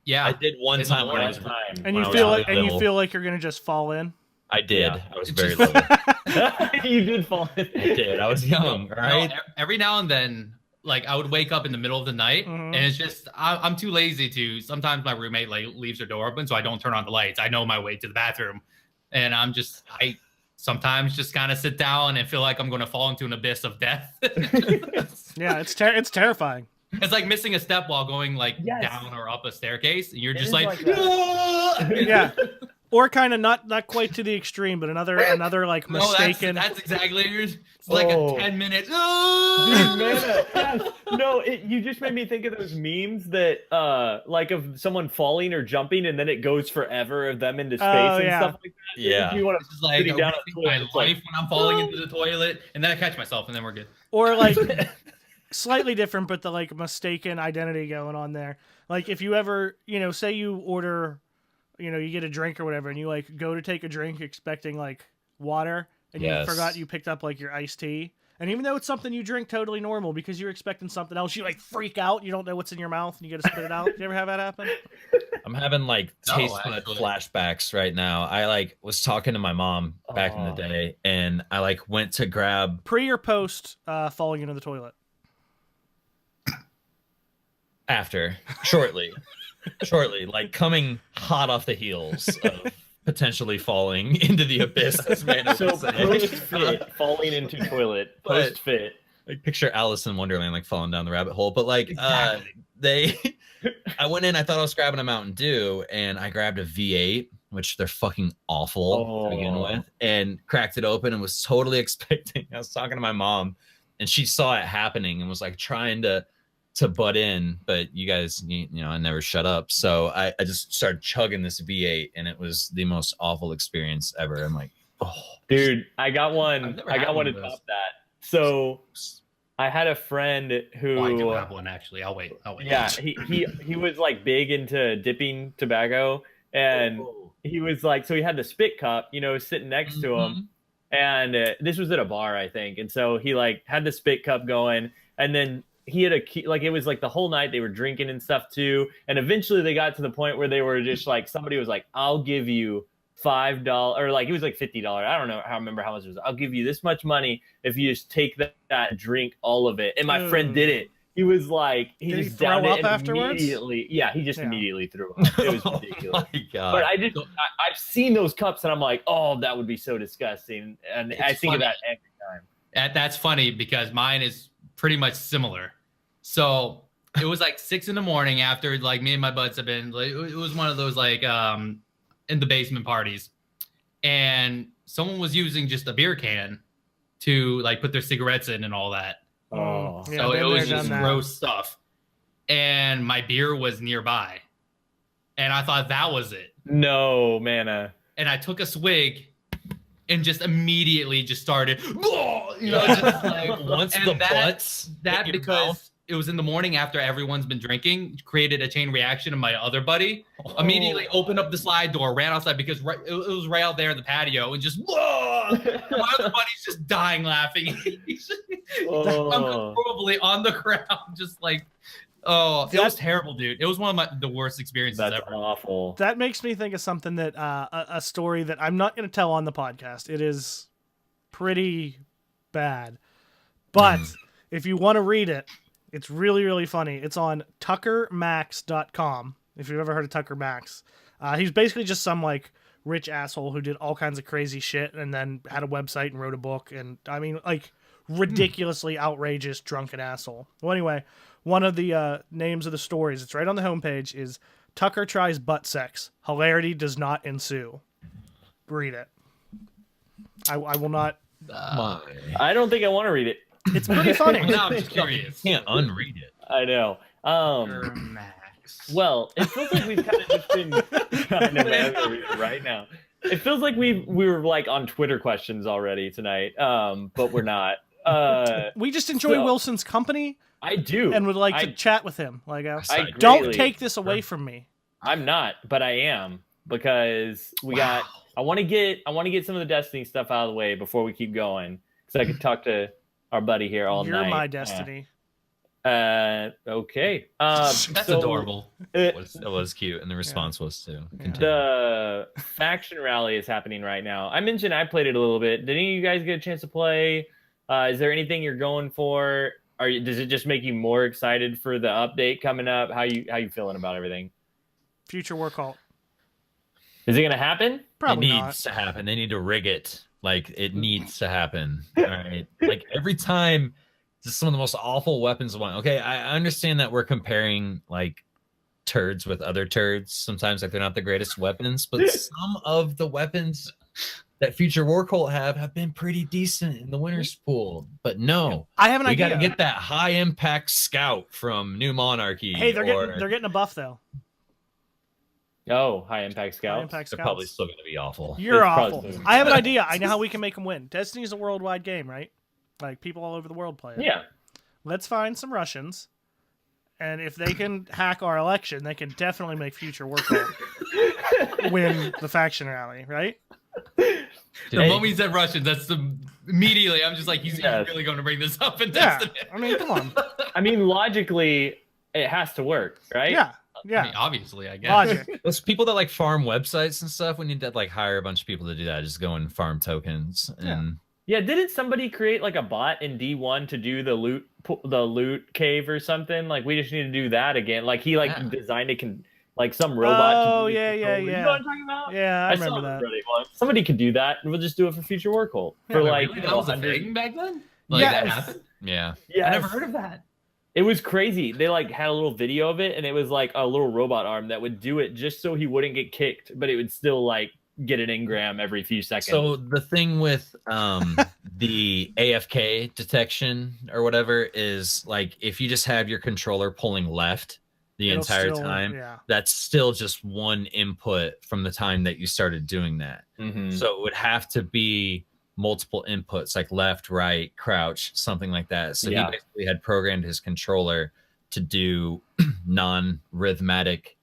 Yeah, I did one It's the time when I worst was time. And when you I feel was like little. you're gonna just fall in. I did. Yeah. I was It's very just- little. You did fall in. I did. I was young, No, right? every now and then, I would wake up in the middle of the night, Mhm. and it's just I'm too lazy to. Sometimes my roommate leaves her door open, so I don't turn on the lights. I know my way to the bathroom, and I sometimes just kind of sit down and feel like I'm going to fall into an abyss of death. Yeah, it's terrifying. It's like missing a step while going like Yes. down or up a staircase, and you're It just is like, like that. Yeah. Or kind of not quite to the extreme, but another like no, mistaken. that's exactly it's like Oh. a 10-minute. Dude, man, yes. No, you just made me think of those memes that like of someone falling or jumping and then it goes forever of them into space and yeah. stuff like that. Yeah. You want This is like sitting down on wasting the my toilet, life it's like, when I'm falling into the toilet, and then I catch myself, and then we're good. Or like slightly different, but the like mistaken identity going on there. Like if you ever, say you order, you get a drink or whatever, and you like go to take a drink expecting like water, and Yes. you forgot you picked up like your iced tea. And even though it's something you drink totally normal because you're expecting something else, you like freak out. You don't know what's in your mouth and you got to spit it out. You ever have that happen? I'm having like No, taste bud actually. flashbacks right now. I like was talking to my mom back in the Oh. day, and I like went to grab Pre or post falling into the toilet? after shortly, like coming hot off the heels of potentially falling into the abyss. As Mano so was saying. post fit falling into toilet, But- post fit. Like picture Alice in Wonderland like falling down the rabbit hole. But like Exactly. I went in, I thought I was grabbing a Mountain Dew, and I grabbed a V8, which they're fucking awful to begin Oh. with, and cracked it open and was totally expecting. I was talking to my mom, and she saw it happening and was like trying to butt in, but you guys, I never shut up. So I just started chugging this V8, and it was the most awful experience ever. I'm like, oh, Dude, I got one. I've never I had got one one of to those. top that. So I had a friend who Oh, I do have one actually. I'll wait. yeah, he was like big into dipping tobacco, and he was like, so he had the spit cup, sitting next to him, and this was at a bar, I think, and so he like had the spit cup going, and then he had a key, like it was like the whole night they were drinking and stuff too, and eventually they got to the point where they were just like, somebody was like, I'll give you $5, or like it was like $50. I don't know. I remember how much it was. I'll give you this much money if you just take that drink, all of it. And my friend did it. He was like, he Did he just throw downed up it afterwards? immediately. Yeah, he just Yeah. immediately threw up. It was ridiculous. Oh my god! But I've seen those cups and I'm like, oh, that would be so disgusting. And I It's think of funny. that every time. That's funny because mine is pretty much similar. So it was like 6 a.m. after like me and my buds have been like, it was one of those like in the basement parties, and someone was using just a beer can to like put their cigarettes in and all that. Oh, Yeah, So been it was there, just done that. gross stuff. And my beer was nearby, and I thought that was it. no, Mana. And I took a swig and just immediately just started, just like Once and the that- butts that hit your because mouth. it was in the morning after everyone's been drinking, created a chain reaction, and my other buddy immediately opened up the slide door, ran outside because it was right out there in the patio, and just whoa! My other buddy's just dying laughing. He's just Oh. uncontrollably on the ground, just like, oh, it was terrible, dude. It was one of the worst experiences That's ever. awful. That makes me think of something that a story that I'm not going to tell on the podcast. It is pretty bad, but if you want to read it, it's really, really funny. It's on tuckermax.com. If you've ever heard of Tucker Max, he's basically just some like rich asshole who did all kinds of crazy shit and then had a website and wrote a book. And I mean, like ridiculously outrageous drunken asshole. Well, anyway, one of the names of the stories, it's right on the homepage, is Tucker tries butt sex. Hilarity does not ensue. Read it. I will not. I don't think I want to read it. It's pretty funny. Now I'm just curious. Can't unread it. I know. Max. Well, it feels like we've kind of just been. I know, man, I'm gonna read it right now. It feels like we were like on Twitter questions already tonight, but we're not. We just enjoy So- Wilson's company I do, and would like to I- chat with him. Like, I don't greatly- take this away from me. I'm not, but I am because we got. I want to get some of the Destiny stuff out of the way before we keep going, because I could talk to our buddy here all You're night. my destiny. Okay. That's so, adorable. It was cute, and the response was too. Continue. The faction rally is happening right now. I mentioned I played it a little bit. Did any of you guys get a chance to play? Is there anything you're going for? Does it just make you more excited for the update coming up? How you feeling about everything? Future work halt. Is it gonna happen? Probably it not. needs to happen. They need to rig it. Like it needs to happen. All right. Like every time, just some of the most awful weapons. Okay, I understand that we're comparing like turds with other turds. Sometimes like they're not the greatest weapons, but some of the weapons that Future War Cult have been pretty decent in the winners pool. But no, I have an we idea. got to get that high impact scout from New Monarchy. Hey, they're getting a buff though. Oh, high impact scouts. High impact They're scouts. probably still going to be awful. You're It's awful. probably- I have an idea. I know how we can make them win. Destiny's a worldwide game, right? Like people all over the world play it. Yeah. Let's find some Russians, and if they can hack our election, they can definitely make Future War Cult win the faction rally, right? The moment he said Russians, that's immediately I'm just like, he's really going to bring this up and Yeah. test it. I mean, come on. I mean, logically, it has to work, right? Yeah. I Yeah. mean, obviously, I guess. Logic. Those people that like farm websites and stuff, we need to like hire a bunch of people to do that. Just go and farm tokens. And Yeah, didn't somebody create like a bot in D1 to do the loot cave or something? Like we just need to do that again. Like he designed like some robot. Oh, to do yeah. You know what I'm talking about? Yeah, I saw remember it that. really once. Somebody could do that, and we'll just do it for Future War Cult for Wait, like really? That was a thing back then? Like Yes. that happened? yeah. Yeah, I never heard of that. It was crazy. They like had a little video of it, and it was like a little robot arm that would do it just so he wouldn't get kicked, but it would still like get an engram every few seconds. So the thing with the AFK detection or whatever is like if you just have your controller pulling left the It'll entire still- time, Yeah. that's still just one input from the time that you started doing that. Mhm. So it would have to be multiple inputs like left, right, crouch, something like that. So Yeah. he basically had programmed his controller to do non-rhythmatic,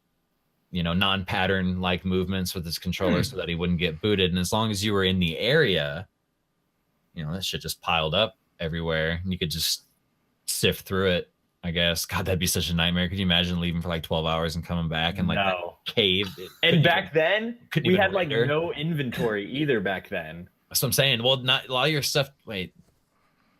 non-pattern like movements with his controller so that he wouldn't get booted. And as long as you were in the area, that shit just piled up everywhere. And you could just sift through it, I guess. God, that'd be such a nightmare. Could you imagine leaving for like 12 hours and coming back and like that No. cave? And back then, couldn't we even had like render. no inventory either back then. That's what I'm saying. Well, not a lot of your stuff. Wait,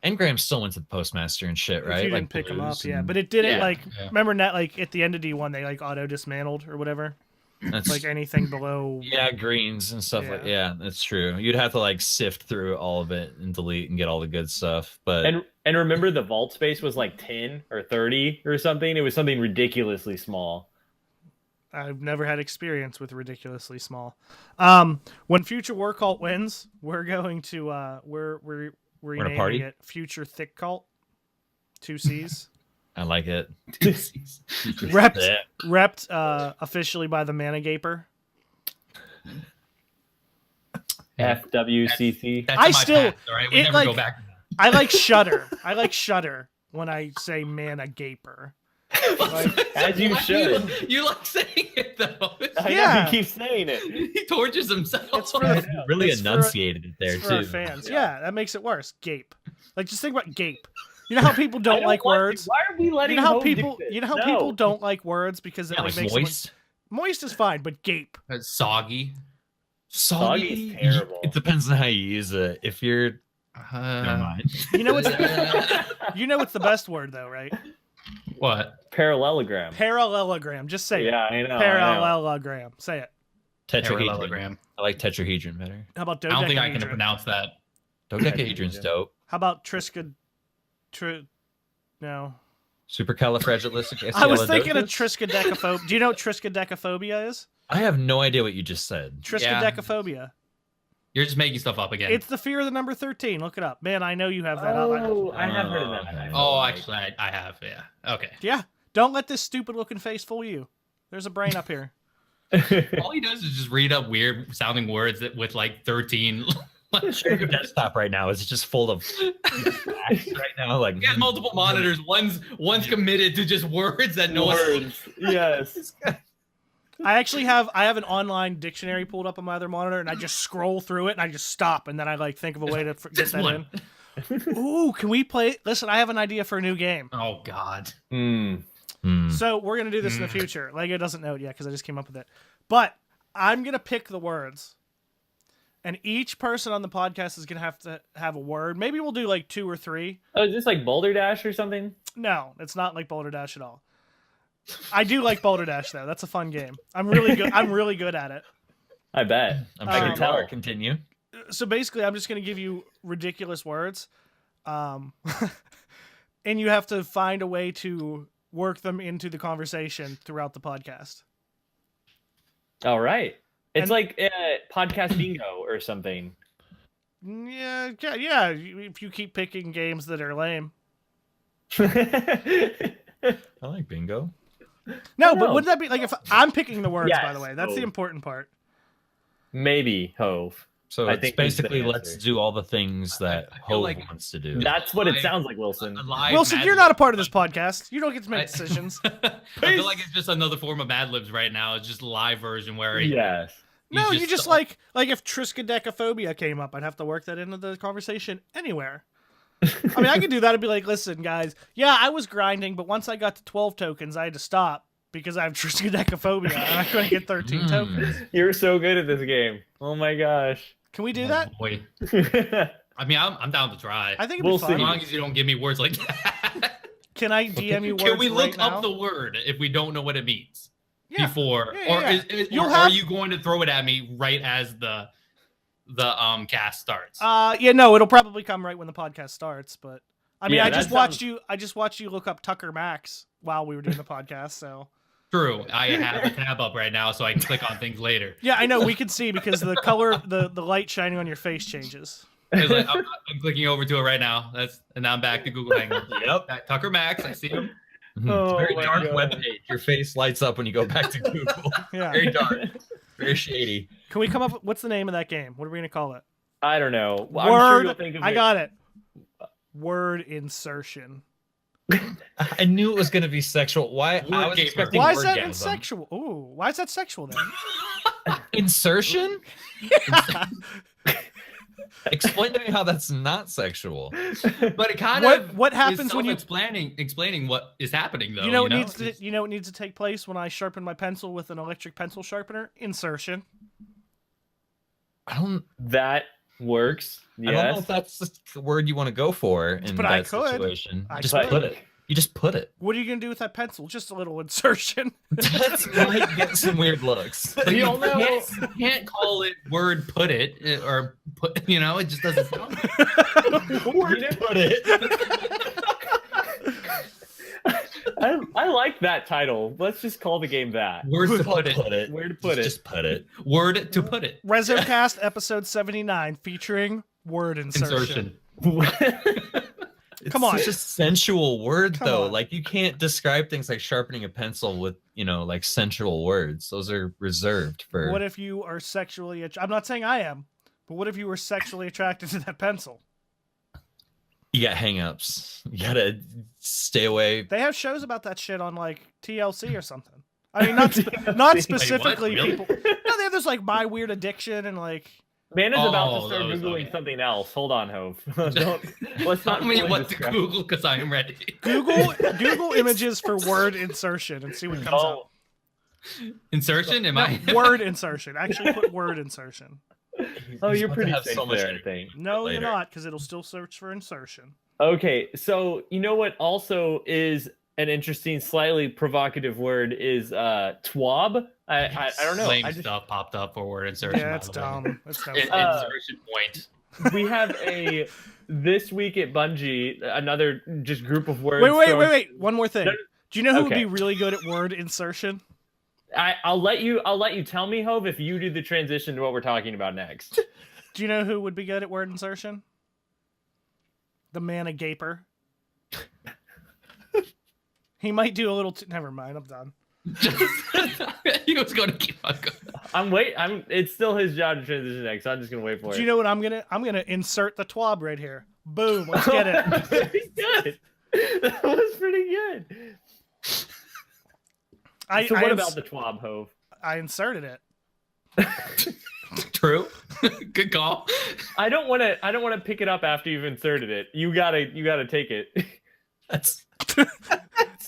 Engram still went to the postmaster and shit, right? If you Like didn't pick them blues up, yeah. and- But it didn't Yeah. like. Yeah. Remember that like at the end of D1 they like auto dismantled or whatever. That's Like anything below. yeah, greens and stuff like that's true. You'd have to like sift through all of it and delete and get all the good stuff. But And remember, the vault space was like 10 or 30 or something. It was something ridiculously small. I've never had experience with ridiculously small. When Future War Cult wins, we're going to we're gonna renaming party? it Future Thick Cult. 2 C's. I like it. Repped officially by the Mana Gaper. FWCC. That's I my still- past, all right? We it, never like- go back to that. I like Shudder. I like Shudder when I say Mana Gaper. As you Why should. You like saying it though. I know, Yeah. he keeps saying it. He tortures himself. It's for the, You really it's for- enunciated it there it's for our too. fans. Yeah, that makes it worse. Gape. Like just think about gape. You know how people I don't like want to. words? Why are we letting You know how Hope do people this? you know how No. people don't like words because it Yeah, like like makes them moist. moist is fine, but gape. It's soggy. Soggy is terrible. It depends on how you use it. If you're never mind. You know what's the best word though, right? What? Parallelogram. Parallelogram. Just say Yeah, it. I know. Parallelogram. Say it. Tetrahedron. Parallelogram. I like tetrahedron better. How about I don't think I can dodecahedron? pronounce that. Dodecahedron's dope. How about no. Supercalifragilistic. I was thinking of triskaidekaphobia. Do you know what triskaidekaphobia is? I have no idea what you just said. Triskaidekaphobia. You're just making stuff up again. It's the fear of the number 13. Look it up. Man, I know you have that. Oh, I have heard of that. Oh, actually, I have. Yeah. Okay. Yeah. Don't let this stupid looking face fool you. There's a brain up here. All he does is just read up weird sounding words with like 13. Your desktop right now is just full of facts right now. Like He has multiple monitors. One's committed to just words that no one. Words. Yes. I have an online dictionary pulled up on my other monitor, and I just scroll through it, and I just stop, and then I like think of a way to get This that one. in. Ooh, can we play? Listen, I have an idea for a new game. Oh God. So we're gonna do this in the future. Lego doesn't know it yet because I just came up with it. But I'm gonna pick the words, and each person on the podcast is gonna have to have a word. Maybe we'll do like 2 or 3. Oh, is this like Boulder Dash or something? No, it's not like Boulder Dash at all. I do like Boulder Dash though. That's a fun game. I'm really good. I'm really good at it. I bet. I'm I sure can you tell. are. Continue. So basically, I'm just going to give you ridiculous words, and you have to find a way to work them into the conversation throughout the podcast. All right. It's And- like podcast bingo or something. Yeah. If you keep picking games that are lame. I like bingo. No, Oh, but no. wouldn't that be like if I'm picking the words? By the Yes. way, that's the Oh. important part. Maybe Hove. So I it's think he's the basically let's answer. do all the things that I feel Hope like- wants to do. That's what it Live- sounds like, Wilson. A live Wilson, Mad you're Lib. not a part of this podcast. You don't get to make I- decisions. I feel like it's just another form of Mad Libs right now. It's just live version where Yes. No, you just like if triskaidekaphobia came up, I'd have to work that into the conversation anywhere. I mean, I could do that and be like, listen, guys, yeah, I was grinding, but once I got to 12 tokens, I had to stop because I have triskaidekaphobia and I couldn't get 13 tokens. You're so good at this game. Oh my gosh. Can we do that? Boy. I mean, I'm down to try. I think it'd We'll be As fun. see. long as you don't give me words like that. Can I DM you words Can we look right now? up the word if we don't know what it means Yeah. before, Yeah, or yeah. You'll or have- are you going to throw it at me right as the cast starts? Yeah, no, it'll probably come right when the podcast starts, but I mean, Yeah, I that just watched sounds- I just watched you look up Tucker Max while we were doing the podcast, so True. I have the tab up right now, so I can click on things later. yeah, I know we can see because the color, the light shining on your face changes. 'Cause I'm clicking over to it right now. And now I'm back to Google Hangouts. Yep. That Tucker Max, I see him. Mhm. Oh It's a very my dark God. webpage. Your face lights up when you go back to Google. Yeah. Very dark. Very shady. Can we come up? What's the name of that game? What are we gonna call it? I don't know. Well, I'm Word. sure you'll think of I it. got it. Word insertion. I knew it was going to be sexual. Why? I was gamer. expecting Why is that orgasm. sexual? Ooh, why is that sexual then? Insertion? Explain to me how that's not sexual. But it kind What- of what happens is when you- explaining what is happening though. You know what needs to take place when I sharpen my pencil with an electric pencil sharpener? Insertion. I don't. That works. I don't know Yes. if that's the word you want to go for in But I that could. situation. I Just could. put it. You just put it. What are you gonna do with that pencil? Just a little insertion. That might get some weird looks. But We you all know- can't call it word put it or put, it just doesn't sound Word put it. I like that title. Let's just call the game that. word to put it. Put it. Where to put it. Just put it. Word to put it. RezoCast episode 79 featuring word insertion. It's Come on. such a sensual word, Come though. on. Like you can't describe things like sharpening a pencil with, like sensual words. Those are reserved for. What if you are sexually? I'm not saying I am, but what if you were sexually attracted to that pencil? You got hang-ups. You gotta stay away. They have shows about that shit on like TLC or something. I mean, not specifically Really? people. No, there's like My Weird Addiction and like. Man is about to Oh, start those, googling okay. something else. Hold on, Hove. Let's Tell not me fully what to describe- Google because I am ready. Google images for word insertion and see what comes Oh, up. Insertion? Am No, I? word insertion. Actually, put word insertion. oh, He's you're about to pretty have safe so much there, I energy. think. No, Later. you're not, because it'll still search for insertion. Okay, so you know what also is an interesting, slightly provocative word is TWAB. I don't know. Lame I just, stuff popped up for word insertion. Yeah, by it's the way. dumb. It's no In- fun. Insertion point. we have a this week at Bungie another just group of words. Wait. One more thing. No, Do you know who would okay. be really good at word insertion? I'll let you tell me, Hove, if you do the transition to what we're talking about next. Do you know who would be good at word insertion? The man a gaper. He might do a little. Never mind. I'm done. He was going to keep on going. It's still his job to transition next. So I'm just gonna wait for Do it. you know what I'm gonna insert the twab right here. Boom. Let's get it. Pretty good. That was pretty good. So what about the TWAB, Hove? I inserted it. True. Good call. I don't want to pick it up after you've inserted it. You gotta take it. That's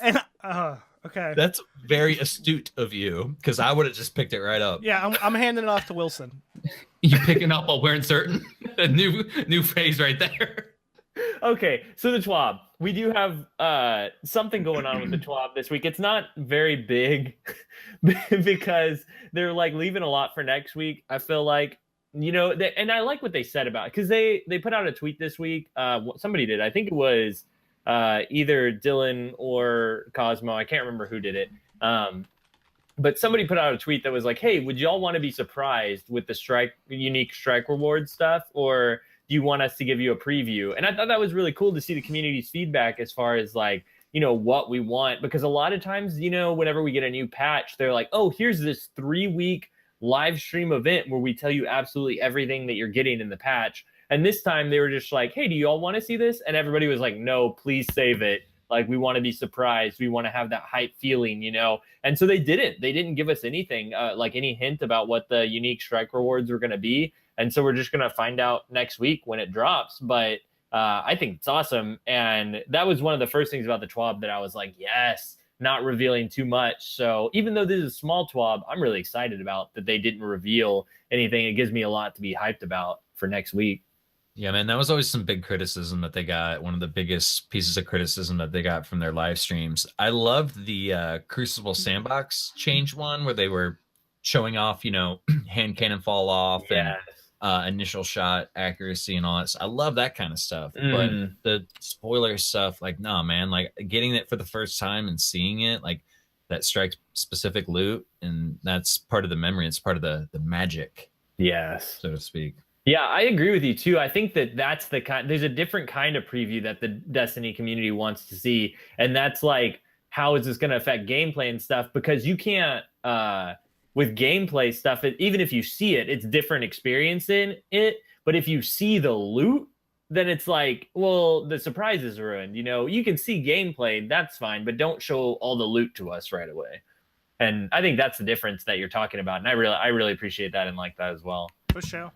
And okay. that's very astute of you, because I would have just picked it right up. Yeah, I'm handing it off to Wilson. You picking up while wearing certain? A new phrase right there. Okay, so the TWAB. We do have something going on with the TWAB this week. It's not very big because they're like leaving a lot for next week. I feel like and I like what they said about it, because they put out a tweet this week. Somebody did. I think it was either Dylan or Cosmo. I can't remember who did it. But somebody put out a tweet that was like, hey, would y'all want to be surprised with the unique strike reward stuff, or do you want us to give you a preview? And I thought that was really cool to see the community's feedback as far as like, what we want, because a lot of times, whenever we get a new patch, they're like, oh, here's this 3-week live stream event where we tell you absolutely everything that you're getting in the patch. And this time they were just like, hey, do you all want to see this? And everybody was like, no, please save it. Like, we want to be surprised. We want to have that hype feeling, And so they didn't give us anything, like any hint about what the unique strike rewards were going to be. And so we're just going to find out next week when it drops. But I think it's awesome. And that was one of the first things about the TWAB that I was like, yes, not revealing too much. So even though this is a small TWAB, I'm really excited about that they didn't reveal anything. It gives me a lot to be hyped about for next week. Yeah, man, that was always some big criticism that they got. One of the biggest pieces of criticism that they got from their live streams. I loved the Crucible Sandbox change one where they were showing off, hand cannon fall off and initial shot accuracy and all that. I love that kind of stuff. But the spoiler stuff, like, nah, man, like getting it for the first time and seeing it, like that strike specific loot, and that's part of the memory. It's part of the magic, yes, so to speak. Yeah, I agree with you too. I think that's the kind. There's a different kind of preview that the Destiny community wants to see, and that's like, how is this going to affect gameplay and stuff? Because you can't, with gameplay stuff, even if you see it, it's different experience in it. But if you see the loot, then it's like, well, the surprise is ruined. You can see gameplay, that's fine, but don't show all the loot to us right away. And I think that's the difference that you're talking about, and I really appreciate that and like that as well. For sure.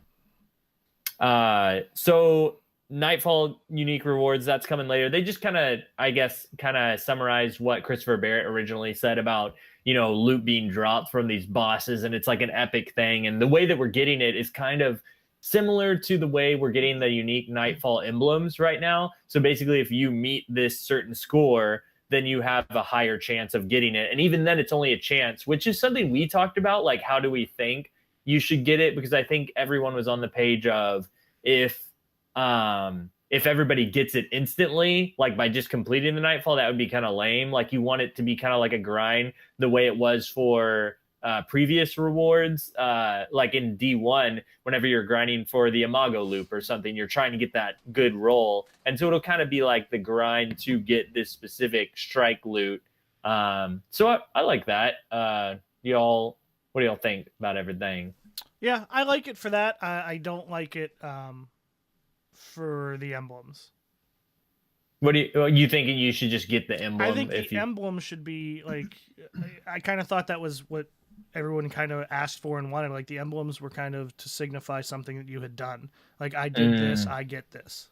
So Nightfall unique rewards, that's coming later. They just kind of summarized what Christopher Barrett originally said about, loot being dropped from these bosses, and it's like an epic thing. And the way that we're getting it is kind of similar to the way we're getting the unique Nightfall emblems right now. So basically, if you meet this certain score, then you have a higher chance of getting it. And even then, it's only a chance, which is something we talked about. Like, how do we think you should get it? Because I think everyone was on the page of if everybody gets it instantly, like by just completing the Nightfall, that would be kind of lame. Like, you want it to be kind of like a grind the way it was for previous rewards, like in D1, whenever you're grinding for the Imago loop or something, you're trying to get that good roll. And so it'll kind of be like the grind to get this specific strike loot. So I like that. What do y'all think about everything? Yeah, I like it for that. I don't like it for the emblems. What do you think? You should just get the emblem? I think the emblem should be like. I kind of thought that was what everyone kind of asked for and wanted. Like, the emblems were kind of to signify something that you had done. Like, I did this, I get this.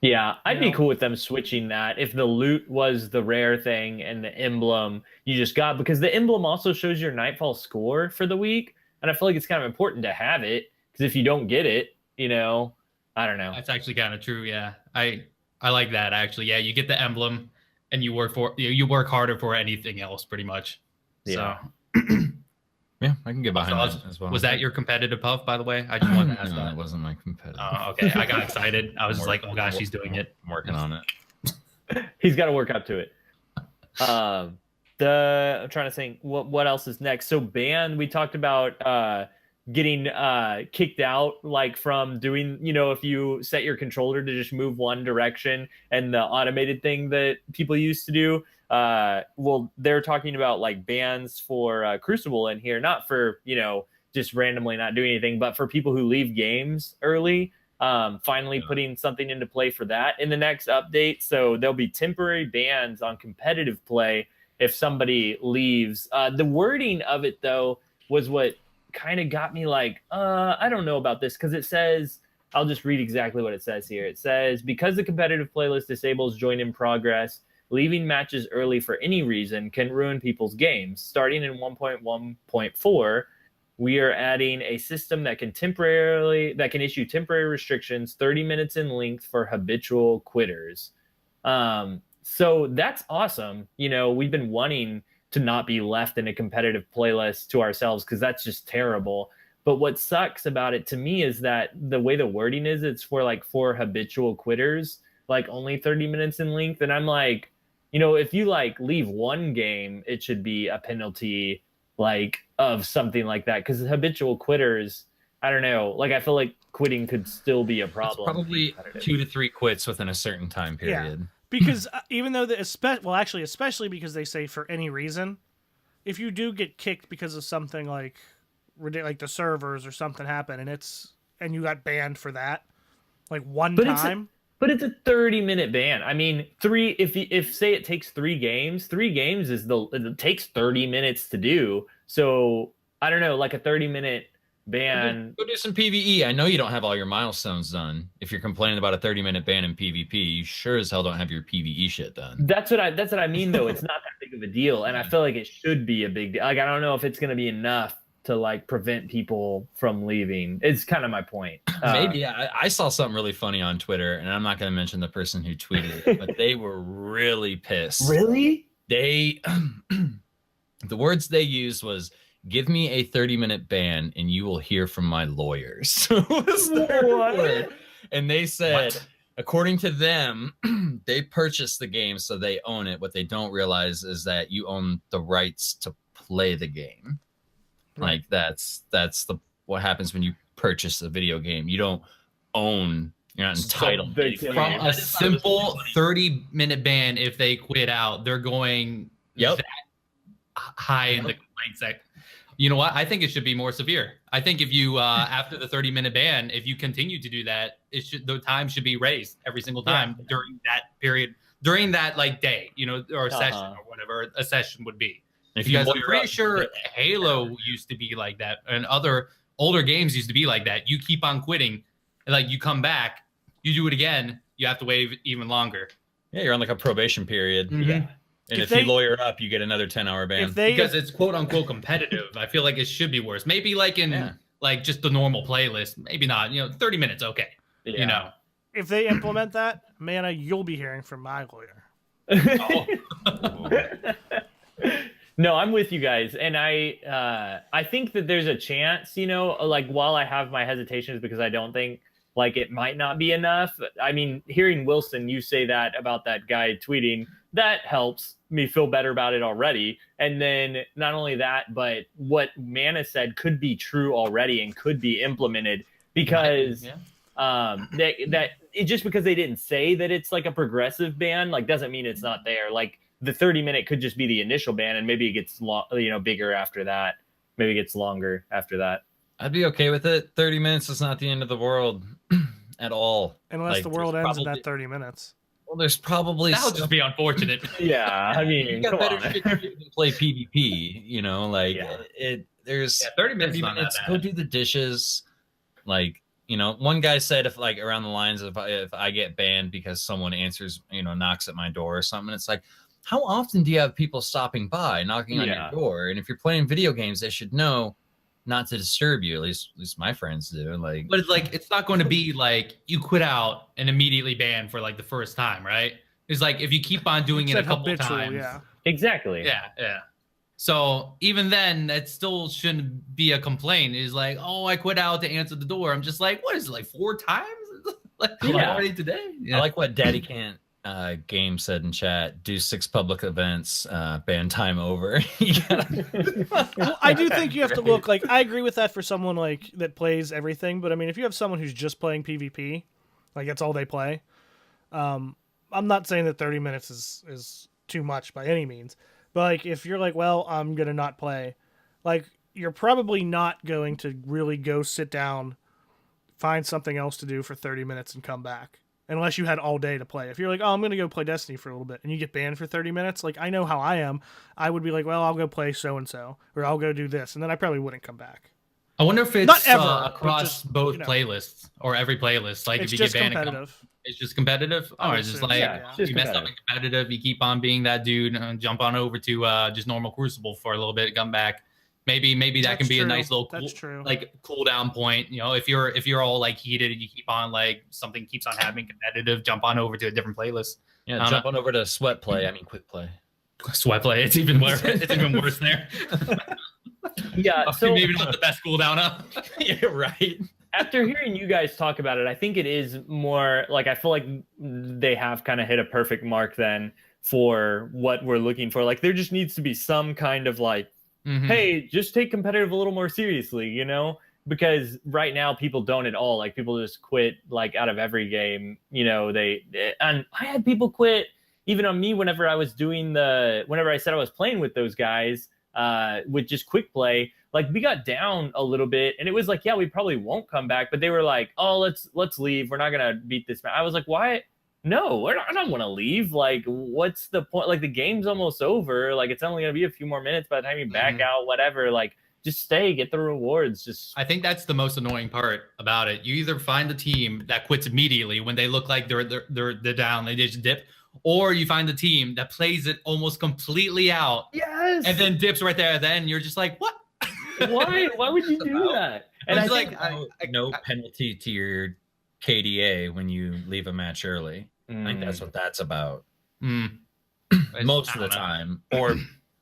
Yeah, I'd be cool with them switching that if the loot was the rare thing and the emblem you just got, because the emblem also shows your Nightfall score for the week, and I feel like it's kind of important to have it, because if you don't get it, I don't know. That's actually kind of true. Yeah, I like that actually. Yeah, you get the emblem, and you work harder for anything else, pretty much. Yeah. So. Yeah, I can get behind that as well. Was that your competitive puff, by the way? I just wanted to ask no, that. That wasn't my competitive. Oh, okay. I got excited. I was just like, oh gosh, he's doing it. I'm working on it. He's got to work up to it. I'm trying to think what else is next. So ban, we talked about getting kicked out, like from doing, if you set your controller to just move one direction, and the automated thing that people used to do. Well, they're talking about like bans for Crucible in here, not for, just randomly not doing anything, but for people who leave games early, finally putting something into play for that in the next update. So there'll be temporary bans on competitive play if somebody leaves. The wording of it, though, was what kind of got me like, I don't know about this, because it says, I'll just read exactly what it says here. It says, because the competitive playlist disables join in progress, leaving matches early for any reason can ruin people's games. Starting in 1.1.4, we are adding a system that can issue temporary restrictions 30 minutes in length for habitual quitters. So that's awesome. We've been wanting to not be left in a competitive playlist to ourselves, because that's just terrible. But what sucks about it to me is that the way the wording is, it's for like for habitual quitters, like only 30 minutes in length. And I'm like, if you like leave one game, it should be a penalty like of something like that. Because habitual quitters, I don't know, like I feel like quitting could still be a problem. It's probably 2 to 3 quits within a certain time period. Yeah. Because even though especially because they say for any reason, if you do get kicked because of something like the servers or something happened and you got banned for that, like one time. But it's a 30-minute ban. I mean, if say it takes 3 games, it takes 30 minutes to do. So I don't know, like a 30-minute ban. Go do some PvE. I know you don't have all your milestones done. If you're complaining about a 30-minute ban in PvP, you sure as hell don't have your PvE shit done. That's what I mean, though. It's not that big of a deal, and I feel like it should be a big deal. Like I don't know if it's going to be enough to like prevent people from leaving. It's kind of my point. Maybe I saw something really funny on Twitter, and I'm not going to mention the person who tweeted it, but they were really pissed. Really? They, the words they used was, "Give me a 30-minute ban, and you will hear from my lawyers." Was their word. And they said, according to them, they purchased the game, so they own it. What they don't realize is that you own the rights to play the game. Like that's what happens when you purchase a video game. You don't own. You're not entitled from a simple 30-minute ban. If they quit out, they're going that high in the complaint section. You know what? I think it should be more severe. I think if you after the 30-minute ban, if you continue to do that, the time should be raised every single time during that period, during that like day, or session or whatever a session would be. Because I'm pretty sure Halo used to be like that, and other older games used to be like that. You keep on quitting, and like you come back, you do it again, you have to wait even longer. Yeah, you're on like a probation period. Mm-hmm. Yeah. And if you lawyer up, you get another 10-hour ban. Because it's quote unquote competitive. I feel like it should be worse. Maybe like in like just the normal playlist. Maybe not. 30 minutes, okay. Yeah. If they implement that, Mana, you'll be hearing from my lawyer. No, I'm with you guys, and I think that there's a chance, like while I have my hesitations because I don't think like it might not be enough. I mean, hearing Wilson, you say that about that guy tweeting, that helps me feel better about it already. And then not only that, but what Mana said could be true already and could be implemented because that just because they didn't say that it's like a progressive ban, like doesn't mean it's not there. Like the 30-minute could just be the initial ban, and maybe it gets bigger after that. Maybe it gets longer after that. I'd be okay with it. 30 minutes is not the end of the world at all. Unless the world ends in that 30 minutes. Well, there's probably that'll just be unfortunate. Yeah, I mean, you got better shit to do than play PvP. There's 30 minutes. Go do the dishes. Like, one guy said if like around the lines of if I get banned because someone answers, knocks at my door or something, it's like, how often do you have people stopping by, knocking on your door? And if you're playing video games, they should know not to disturb you. At least my friends do. Like, but it's like it's not going to be like you quit out and immediately ban for like the first time, right? It's like if you keep on doing it a couple times, exactly, yeah. So even then, that still shouldn't be a complaint. It's like, oh, I quit out to answer the door. I'm just like, what is it, like 4 times? Already today? Yeah. I like what Daddy Can't Game said in chat. Do 6 public events, ban time over. Well, I do think you have to look like I agree with that for someone like that plays everything, but I mean if you have someone who's just playing PvP, like that's all they play, I'm not saying that 30 minutes is too much by any means, but like if you're like, well, I'm gonna not play, like you're probably not going to really go sit down, find something else to do for 30 minutes and come back. Unless you had all day to play. If you're like, oh, I'm going to go play Destiny for a little bit, and you get banned for 30 minutes, like, I know how I am. I would be like, well, I'll go play so-and-so, or I'll go do this, and then I probably wouldn't come back. I wonder if it's not ever, across both playlists, or every playlist. Like, if you get banned, it's just competitive? Oh, it's just like, you mess up in competitive, you keep on being that dude, and jump on over to just normal Crucible for a little bit, come back. Maybe that can be a nice little cool down point. If you're all like heated and you keep on like something keeps on happening competitive, jump on over to a different playlist. Yeah, jump on over to Sweat Play. I mean, Quick Play. Sweat Play. It's even worse. It's even worse there. Yeah, so maybe not the best cooldown, huh? Yeah, right. after hearing you guys talk about it, I think it is more like I feel like they have kind of hit a perfect mark then for what we're looking for. Like there just needs to be some kind of like, hey, just take competitive a little more seriously, you know? Because right now people don't at all. Like people just quit like out of every game, you know, and I had people quit even on me whenever I was whenever I said I was playing with those guys with just quick play. Like we got down a little bit and it was like, yeah, we probably won't come back, but they were like, oh, let's leave. We're not going to beat this match. I was like, why? No, I don't want to leave. Like, what's the point? Like the game's almost over. Like it's only going to be a few more minutes by the time you back out, whatever. Like just stay, get the rewards. I think that's the most annoying part about it. You either find the team that quits immediately when they look like they're down, they just dip, or you find the team that plays it almost completely out. Yes. And then dips right there. Then you're just like, what? Why would you do that? And I think no penalty to your KDA when you leave a match early. I think that's what that's about. Most of the time. Or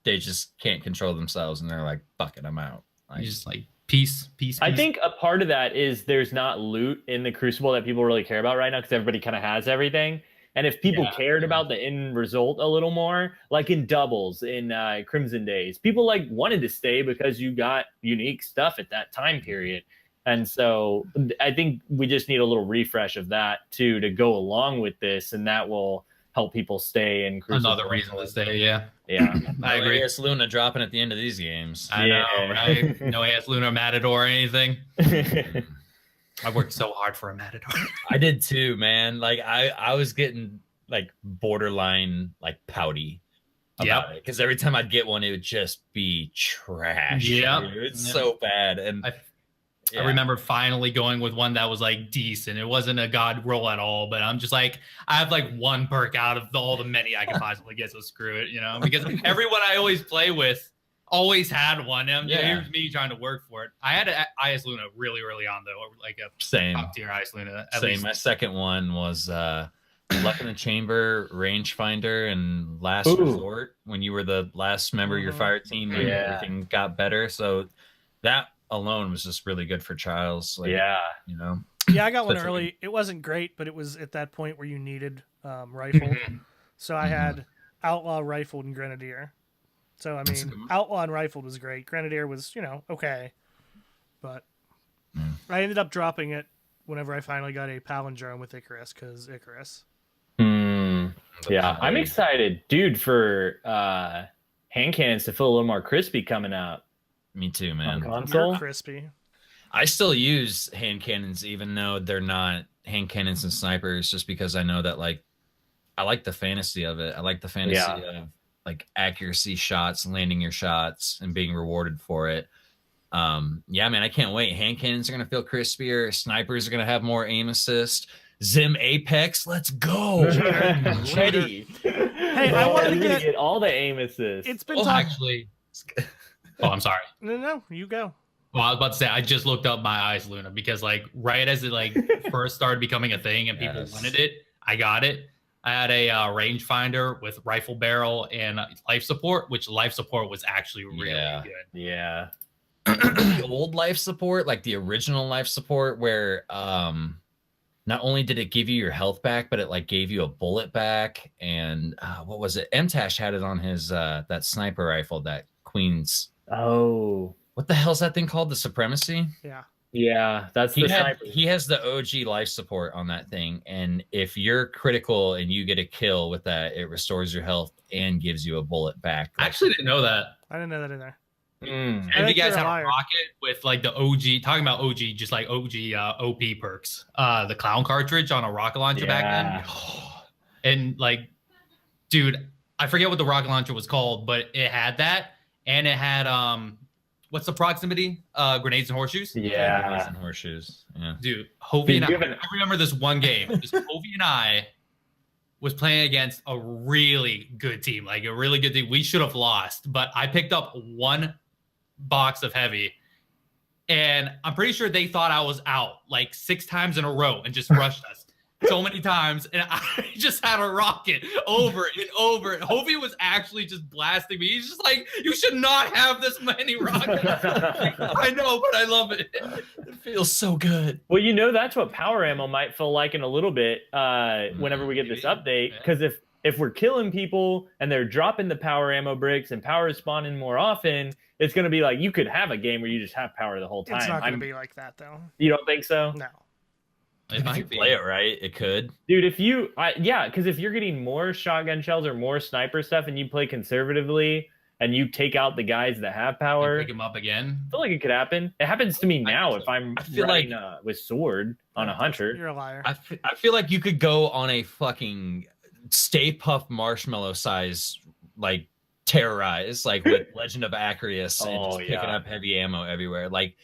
they just can't control themselves and they're like, fuck it, I'm out. Like, just like peace. I think a part of that is there's not loot in the Crucible that people really care about right now because everybody kind of has everything. And if people cared about the end result a little more, like in doubles, in Crimson Days, people like wanted to stay because you got unique stuff at that time period. And so I think we just need a little refresh of that too, to go along with this. And that will help people stay in Crucible. Another reason to stay. Yeah. I agree. It's Luna dropping at the end of these games. I know, right? No AS Luna Matador or anything. I worked so hard for a Matador. I did too, man. Like I was getting like borderline like pouty about it because every time I'd get one, it would just be trash. Yeah, it's so bad. And I remember finally going with one that was like decent. It wasn't a god roll at all, but I'm just like, I have like one perk out of all the many I could possibly get, so screw it, you know? Because everyone I always play with always had one. And here's me trying to work for it. I had an IS Luna really early on though, like a top tier IS Luna. Same. My second one was Luck in the Chamber, Rangefinder, and Last Resort. When you were the last member of your fire team, and everything got better. So that alone was just really good for trials. Like, you know. Yeah, I got one early. It wasn't great, but it was at that point where you needed rifle. So I had Outlaw, Rifled, and Grenadier. So, I mean, Outlaw and Rifled was great. Grenadier was, you know, okay. But I ended up dropping it whenever I finally got a palindrome with Icarus, because Icarus. Yeah, I'm excited, dude, for hand cannons to feel a little more crispy coming out. Me too, man. On console? Crispy. I still use hand cannons, even though they're not hand cannons and snipers, just because I know that, like, I like the fantasy of it. I like the fantasy of, like, accuracy shots, landing your shots, and being rewarded for it. Yeah, man, I can't wait. Hand cannons are going to feel crispier. Snipers are going to have more aim assist. Zim Apex, let's go. Ready. Hey, I wanted to get all the aim assists. It's been actually. Oh, I'm sorry. No, you go. Well, I was about to say, I just looked up my IS Luna because, like, right as it like first started becoming a thing and people wanted it, I got it. I had a rangefinder with rifle barrel and life support, which life support was actually really good. Yeah. The old life support, like the original life support, where not only did it give you your health back, but it like gave you a bullet back. And what was it? MTash had it on his that sniper rifle, that Queen's. Oh, what the hell's that thing called? The Supremacy? Yeah, that's the sniper. He has the OG life support on that thing, and if you're critical and you get a kill with that, it restores your health and gives you a bullet back. I actually didn't know that. I didn't know that either. And if you guys have a rocket with like the OG, talking about OG, just like OG OP perks, the clown cartridge on a rocket launcher back then. And like, dude, I forget what the rocket launcher was called, but it had that, and it had what's the proximity? Grenades and horseshoes. Yeah, grenades and horseshoes. Yeah, dude, Hovey and I remember this one game. Hovey and I was playing against a really good team, like a really good team. We should have lost, but I picked up one box of heavy, and I'm pretty sure they thought I was out like 6 times in a row and just rushed us. so many times, and I just had a rocket over and over. And Hovey was actually just blasting me. He's just like, you should not have this many rockets. I know, but I love it. It feels so good. Well, that's what power ammo might feel like in a little bit whenever we get this update. Because if we're killing people and they're dropping the power ammo bricks and power is spawning more often, it's going to be like you could have a game where you just have power the whole time. It's not going to be like that, though. You don't think so? No. If you play it right, it could. Dude, because if you're getting more shotgun shells or more sniper stuff and you play conservatively and you take out the guys that have power, pick him up again. I feel like it could happen. It happens to me now if I'm feel running with sword on a hunter. You're a liar. I feel like you could go on a fucking Stay Puft Marshmallow size, like, terrorize, like with Legend of Acreus and just picking up heavy ammo everywhere. Like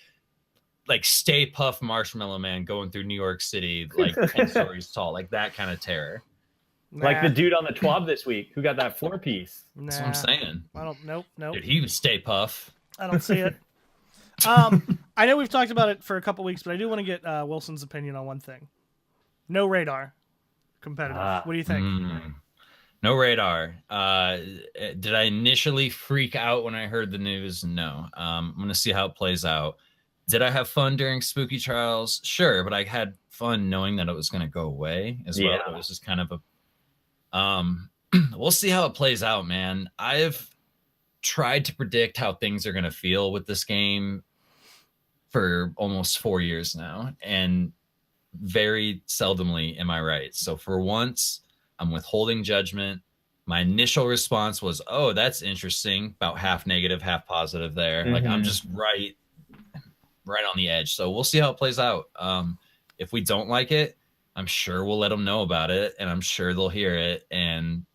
Stay Puft Marshmallow Man going through New York City, like 10 stories tall, like that kind of terror. Like the dude on the TWAM this week who got that 4-piece. That's what I'm saying. I don't. Nope. Dude, he was Stay Puft. I don't see it. I know we've talked about it for a couple weeks, but I do want to get Wilson's opinion on one thing. No radar, competitive. What do you think? No radar. Did I initially freak out when I heard the news? No. I'm going to see how it plays out. Did I have fun during Spooky Trials? Sure, but I had fun knowing that it was going to go away as well. It was just kind of a... we'll see how it plays out, man. I've tried to predict how things are going to feel with this game for almost 4 years now, and very seldomly am I right. So for once... I'm withholding judgment. My initial response was, oh, that's interesting. About half negative, half positive there. Like I'm just right on the edge. So we'll see how it plays out. If we don't like it, I'm sure we'll let them know about it, and I'm sure they'll hear it, and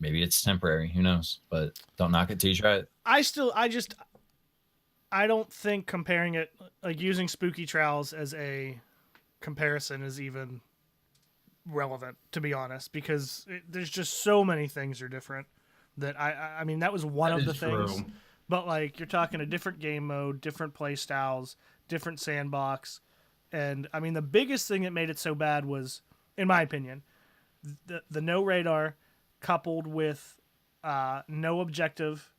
maybe it's temporary. Who knows? But don't knock it till you try it. I don't think comparing it, like using Spooky Trials as a comparison is even relevant, to be honest, because there's just so many things are different that I mean that was one of the things, but like you're talking a different game mode, different play styles, different sandbox, and I mean the biggest thing that made it so bad was, in my opinion, the no radar coupled with no objective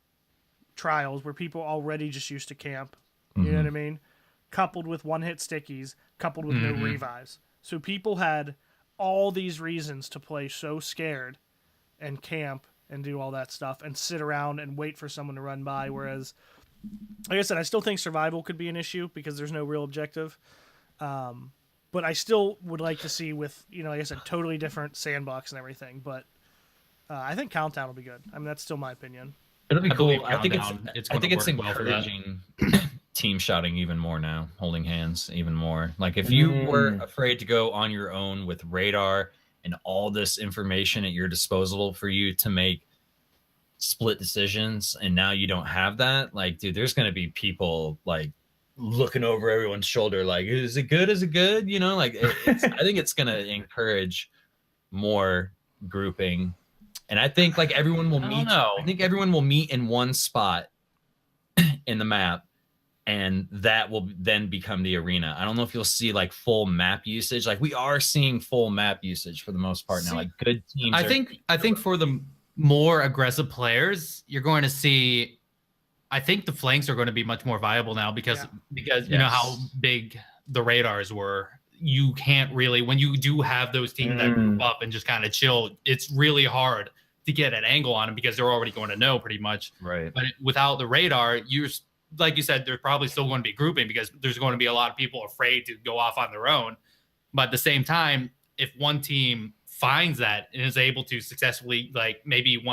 trials where people already just used to camp, you know what I mean, coupled with one-hit stickies, coupled with no revives, so people had all these reasons to play so scared and camp and do all that stuff and sit around and wait for someone to run by. Whereas, like I said, I still think survival could be an issue because there's no real objective. But I still would like to see with, like I said, totally different sandbox and everything. But I think Countdown will be good. I mean, that's still my opinion. It'll be cool. I think it's encouraging team shotting even more now, holding hands even more. Like if you were afraid to go on your own with radar and all this information at your disposal for you to make split decisions, and now you don't have that, like, dude, there's going to be people like looking over everyone's shoulder like, is it good? Is it good? Like I think it's going to encourage more grouping. And I think like everyone will meet. I think everyone will meet in one spot in the map, and that will then become the arena. I don't know if you'll see like full map usage. Like we are seeing full map usage for the most part now. Like good teams. I think for the more aggressive players, you're going to see. I think the flanks are going to be much more viable now because you know how big the radars were. You can't really, when you do have those teams that group up and just kind of chill, it's really hard to get an angle on them because they're already going to know pretty much. Right. But without the radar, you're, like you said, they're probably still going to be grouping because there's going to be a lot of people afraid to go off on their own. But at the same time, if one team finds that and is able to successfully, like maybe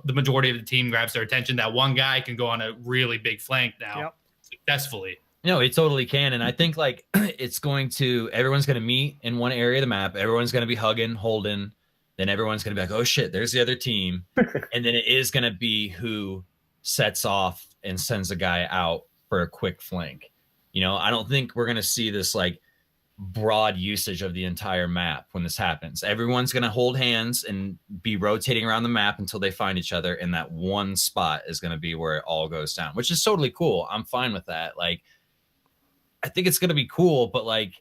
the majority of the team grabs their attention, that one guy can go on a really big flank now successfully. No, it totally can. And I think like everyone's going to meet in one area of the map. Everyone's going to be hugging, holding. Then everyone's going to be like, oh shit, there's the other team. And then it is going to be who sets off and sends a guy out for a quick flank. I don't think we're going to see this like broad usage of the entire map when this happens. Everyone's going to hold hands and be rotating around the map until they find each other. And that one spot is going to be where it all goes down, which is totally cool. I'm fine with that. Like, I think it's going to be cool, but like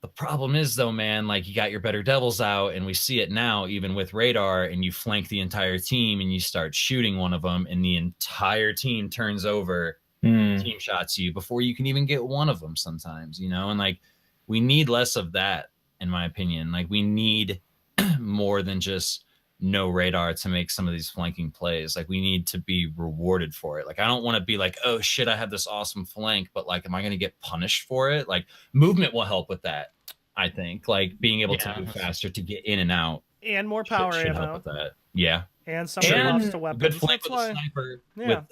The problem is though, man, like you got your better devils out, and we see it now, even with radar, and you flank the entire team and you start shooting one of them, and the entire team turns over, team shots you before you can even get one of them sometimes, you know, and like we need less of that, in my opinion. Like we need more than just no radar to make some of these flanking plays. Like we need to be rewarded for it. Like I don't want to be like, oh shit, I have this awesome flank, but like, am I going to get punished for it? Like movement will help with that. I think like being able to move faster to get in and out and more power should help ammo with that. Yeah. And some buffs to weapons. Good flank That's with why, a sniper with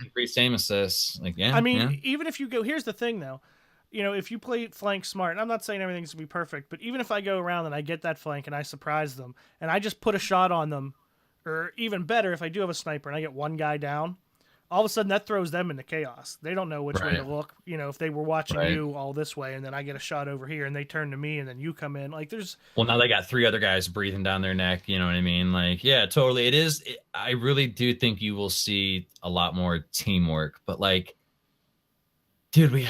increased aim assist. Like, yeah. I mean, even if you go, here's the thing though, you know, if you play flank smart, and I'm not saying everything's gonna be perfect, but even if I go around and I get that flank and I surprise them and I just put a shot on them, or even better, if I do have a sniper and I get one guy down, all of a sudden that throws them into chaos. They don't know which way to look. You know, if they were watching you all this way and then I get a shot over here and they turn to me and then you come in, like there's... Well, now they got 3 other guys breathing down their neck. You know what I mean? Like, yeah, totally. It is. I really do think you will see a lot more teamwork, but like, dude,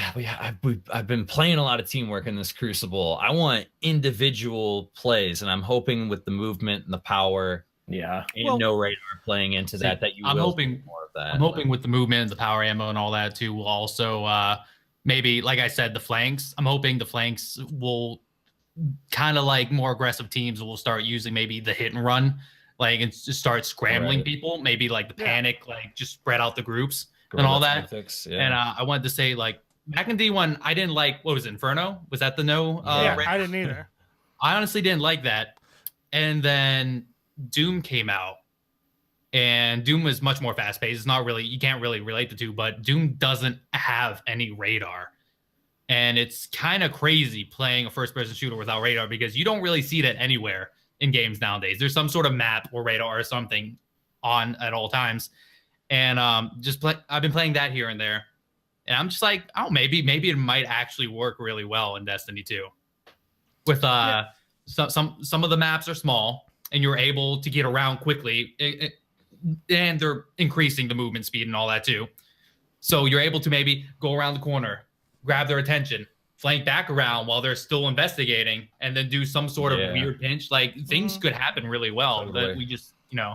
I've been playing a lot of teamwork in this Crucible. I want individual plays, and I'm hoping with the movement and the power, and no radar playing into that you I'm will hoping see more of that. I'm hoping with the movement and the power ammo and all that too will also maybe, like I said, the flanks. I'm hoping the flanks will kind of like more aggressive teams will start using maybe the hit and run, like, and just start scrambling people. Maybe like the panic, like just spread out the groups and all that. And I wanted to say, like, back in D1, I didn't like, what was it, Inferno? Was that the no? I didn't either. I honestly didn't like that. And then Doom came out, and Doom was much more fast paced. It's not really, you can't really relate the two, but Doom doesn't have any radar. And it's kind of crazy playing a first person shooter without radar, because you don't really see that anywhere in games nowadays. There's some sort of map or radar or something on at all times. And I've been playing that here and there. And I'm just like, oh, maybe it might actually work really well in Destiny 2. With some of the maps are small, and you're able to get around quickly, and they're increasing the movement speed and all that too. So you're able to maybe go around the corner, grab their attention, flank back around while they're still investigating, and then do some sort of weird pinch. Like things could happen really well that we just, you know.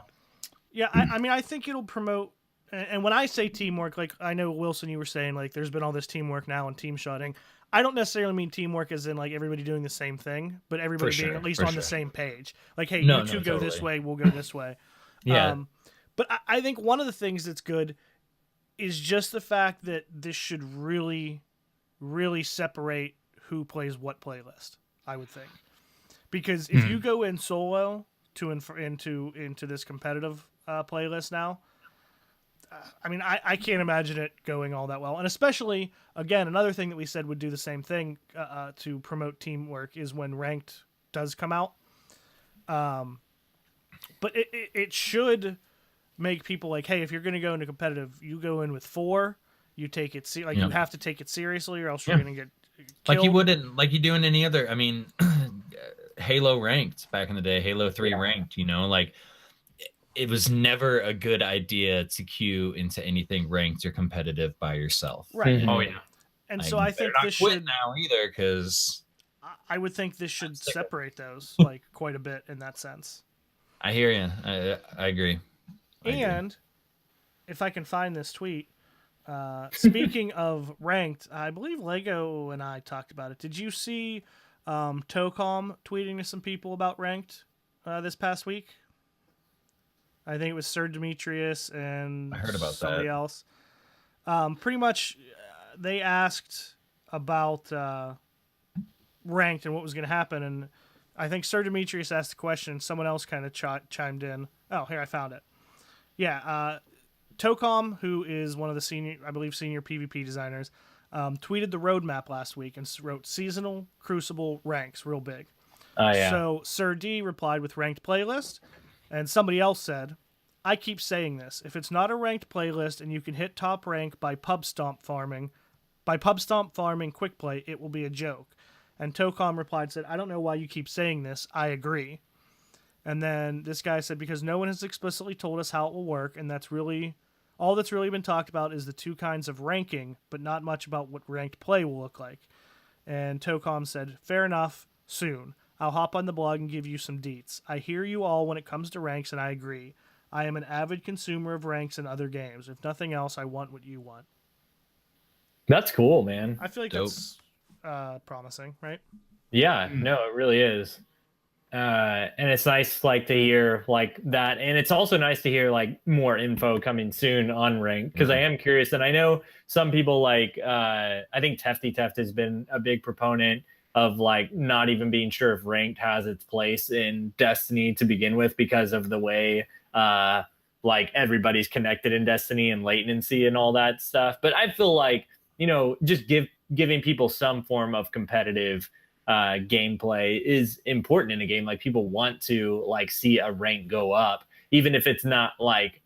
Yeah, I mean, I think it'll promote. And when I say teamwork, like I know Wilson, you were saying like there's been all this teamwork now and team shotting. I don't necessarily mean teamwork as in like everybody doing the same thing, but everybody being at least on the same page. Like, hey, you two go this way, we'll go this way. Yeah. But I think one of the things that's good is just the fact that this should really, really separate who plays what playlist, I would think. Because if you go in solo into this competitive playlist now, I mean, I can't imagine it going all that well. And especially, again, another thing that we said would do the same thing to promote teamwork is when ranked does come out. But it should make people like, hey, if you're going to go into competitive, you go in with 4. You take it you have to take it seriously, or else you're going to get killed. Like you wouldn't, like you do in any other. I mean, Halo ranked back in the day, Halo 3 ranked. You know, like. It was never a good idea to queue into anything ranked or competitive by yourself. Right. Oh yeah. And so I think this should now either, because I would think this should separate those like quite a bit in that sense. I hear you. I agree. And if I can find this tweet, speaking of ranked, I believe Lego and I talked about it. Did you see TOCOM tweeting to some people about ranked this past week? I think it was Sir Demetrius and I heard about somebody else. Pretty much, they asked about ranked and what was going to happen, and I think Sir Demetrius asked the question, and someone else kind of chimed in. Oh, here, I found it. Yeah, TOCOM, who is one of the senior PvP designers, tweeted the roadmap last week and wrote seasonal Crucible ranks, real big. So Sir D replied with ranked playlist. And somebody else said, I keep saying this. If it's not a ranked playlist and you can hit top rank by pub stomp farming quick play, it will be a joke. And TOCOM replied, said, I don't know why you keep saying this. I agree. And then this guy said, because no one has explicitly told us how it will work, and all that's really been talked about is the 2 kinds of ranking, but not much about what ranked play will look like. And Tocom said, fair enough, soon. I'll hop on the blog and give you some deets. I hear you all when it comes to ranks, and I agree. I am an avid consumer of ranks in other games. If nothing else, I want what you want. That's cool, man. I feel like Dope. that's promising, right? Yeah, no, it really is. And it's nice like to hear like that, and it's also nice to hear like more info coming soon on rank, because I am curious, and I know some people like I think Tefty Teft has been a big proponent of like not even being sure if ranked has its place in Destiny to begin with, because of the way like everybody's connected in Destiny and latency and all that stuff. But I feel like, you know, just giving people some form of competitive gameplay is important in a game. Like people want to like see a rank go up, even if it's not like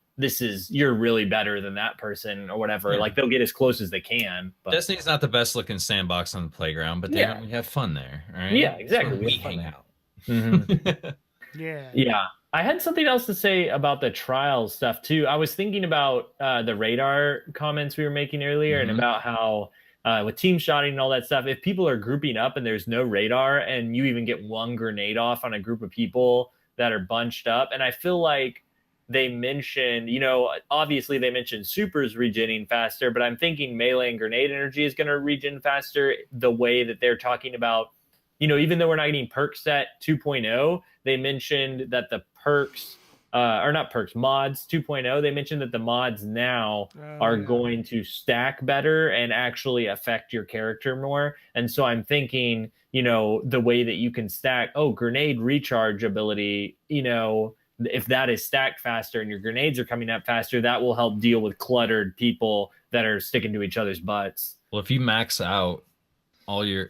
you're really better than that person or whatever. Yeah. Like they'll get as close as they can. But Destiny's not the best looking sandbox on the playground, but Yeah. we have fun there, right? Yeah, exactly. That's where We we have fun hang there. out. Mhm. Yeah. Yeah. I had something else to say about the trials stuff too. I was thinking about the radar comments we were making earlier, and Mhm. about how with team shotting and all that stuff, if people are grouping up and there's no radar and you even get one grenade off on a group of people that are bunched up, and I feel like they mentioned, you know, obviously they mentioned supers regenning faster, but I'm thinking melee and grenade energy is going to regen faster, the way that they're talking about, you know, even though we're not getting perk set 2.0, they mentioned that the perks, or not perks, mods 2.0, they mentioned that the mods now are going to stack better and actually affect your character more. And so I'm thinking, you know, the way that you can stack, grenade recharge ability, you know, if that is stacked faster and your grenades are coming up faster, that will help deal with cluttered people that are sticking to each other's butts. Well, if you max out all your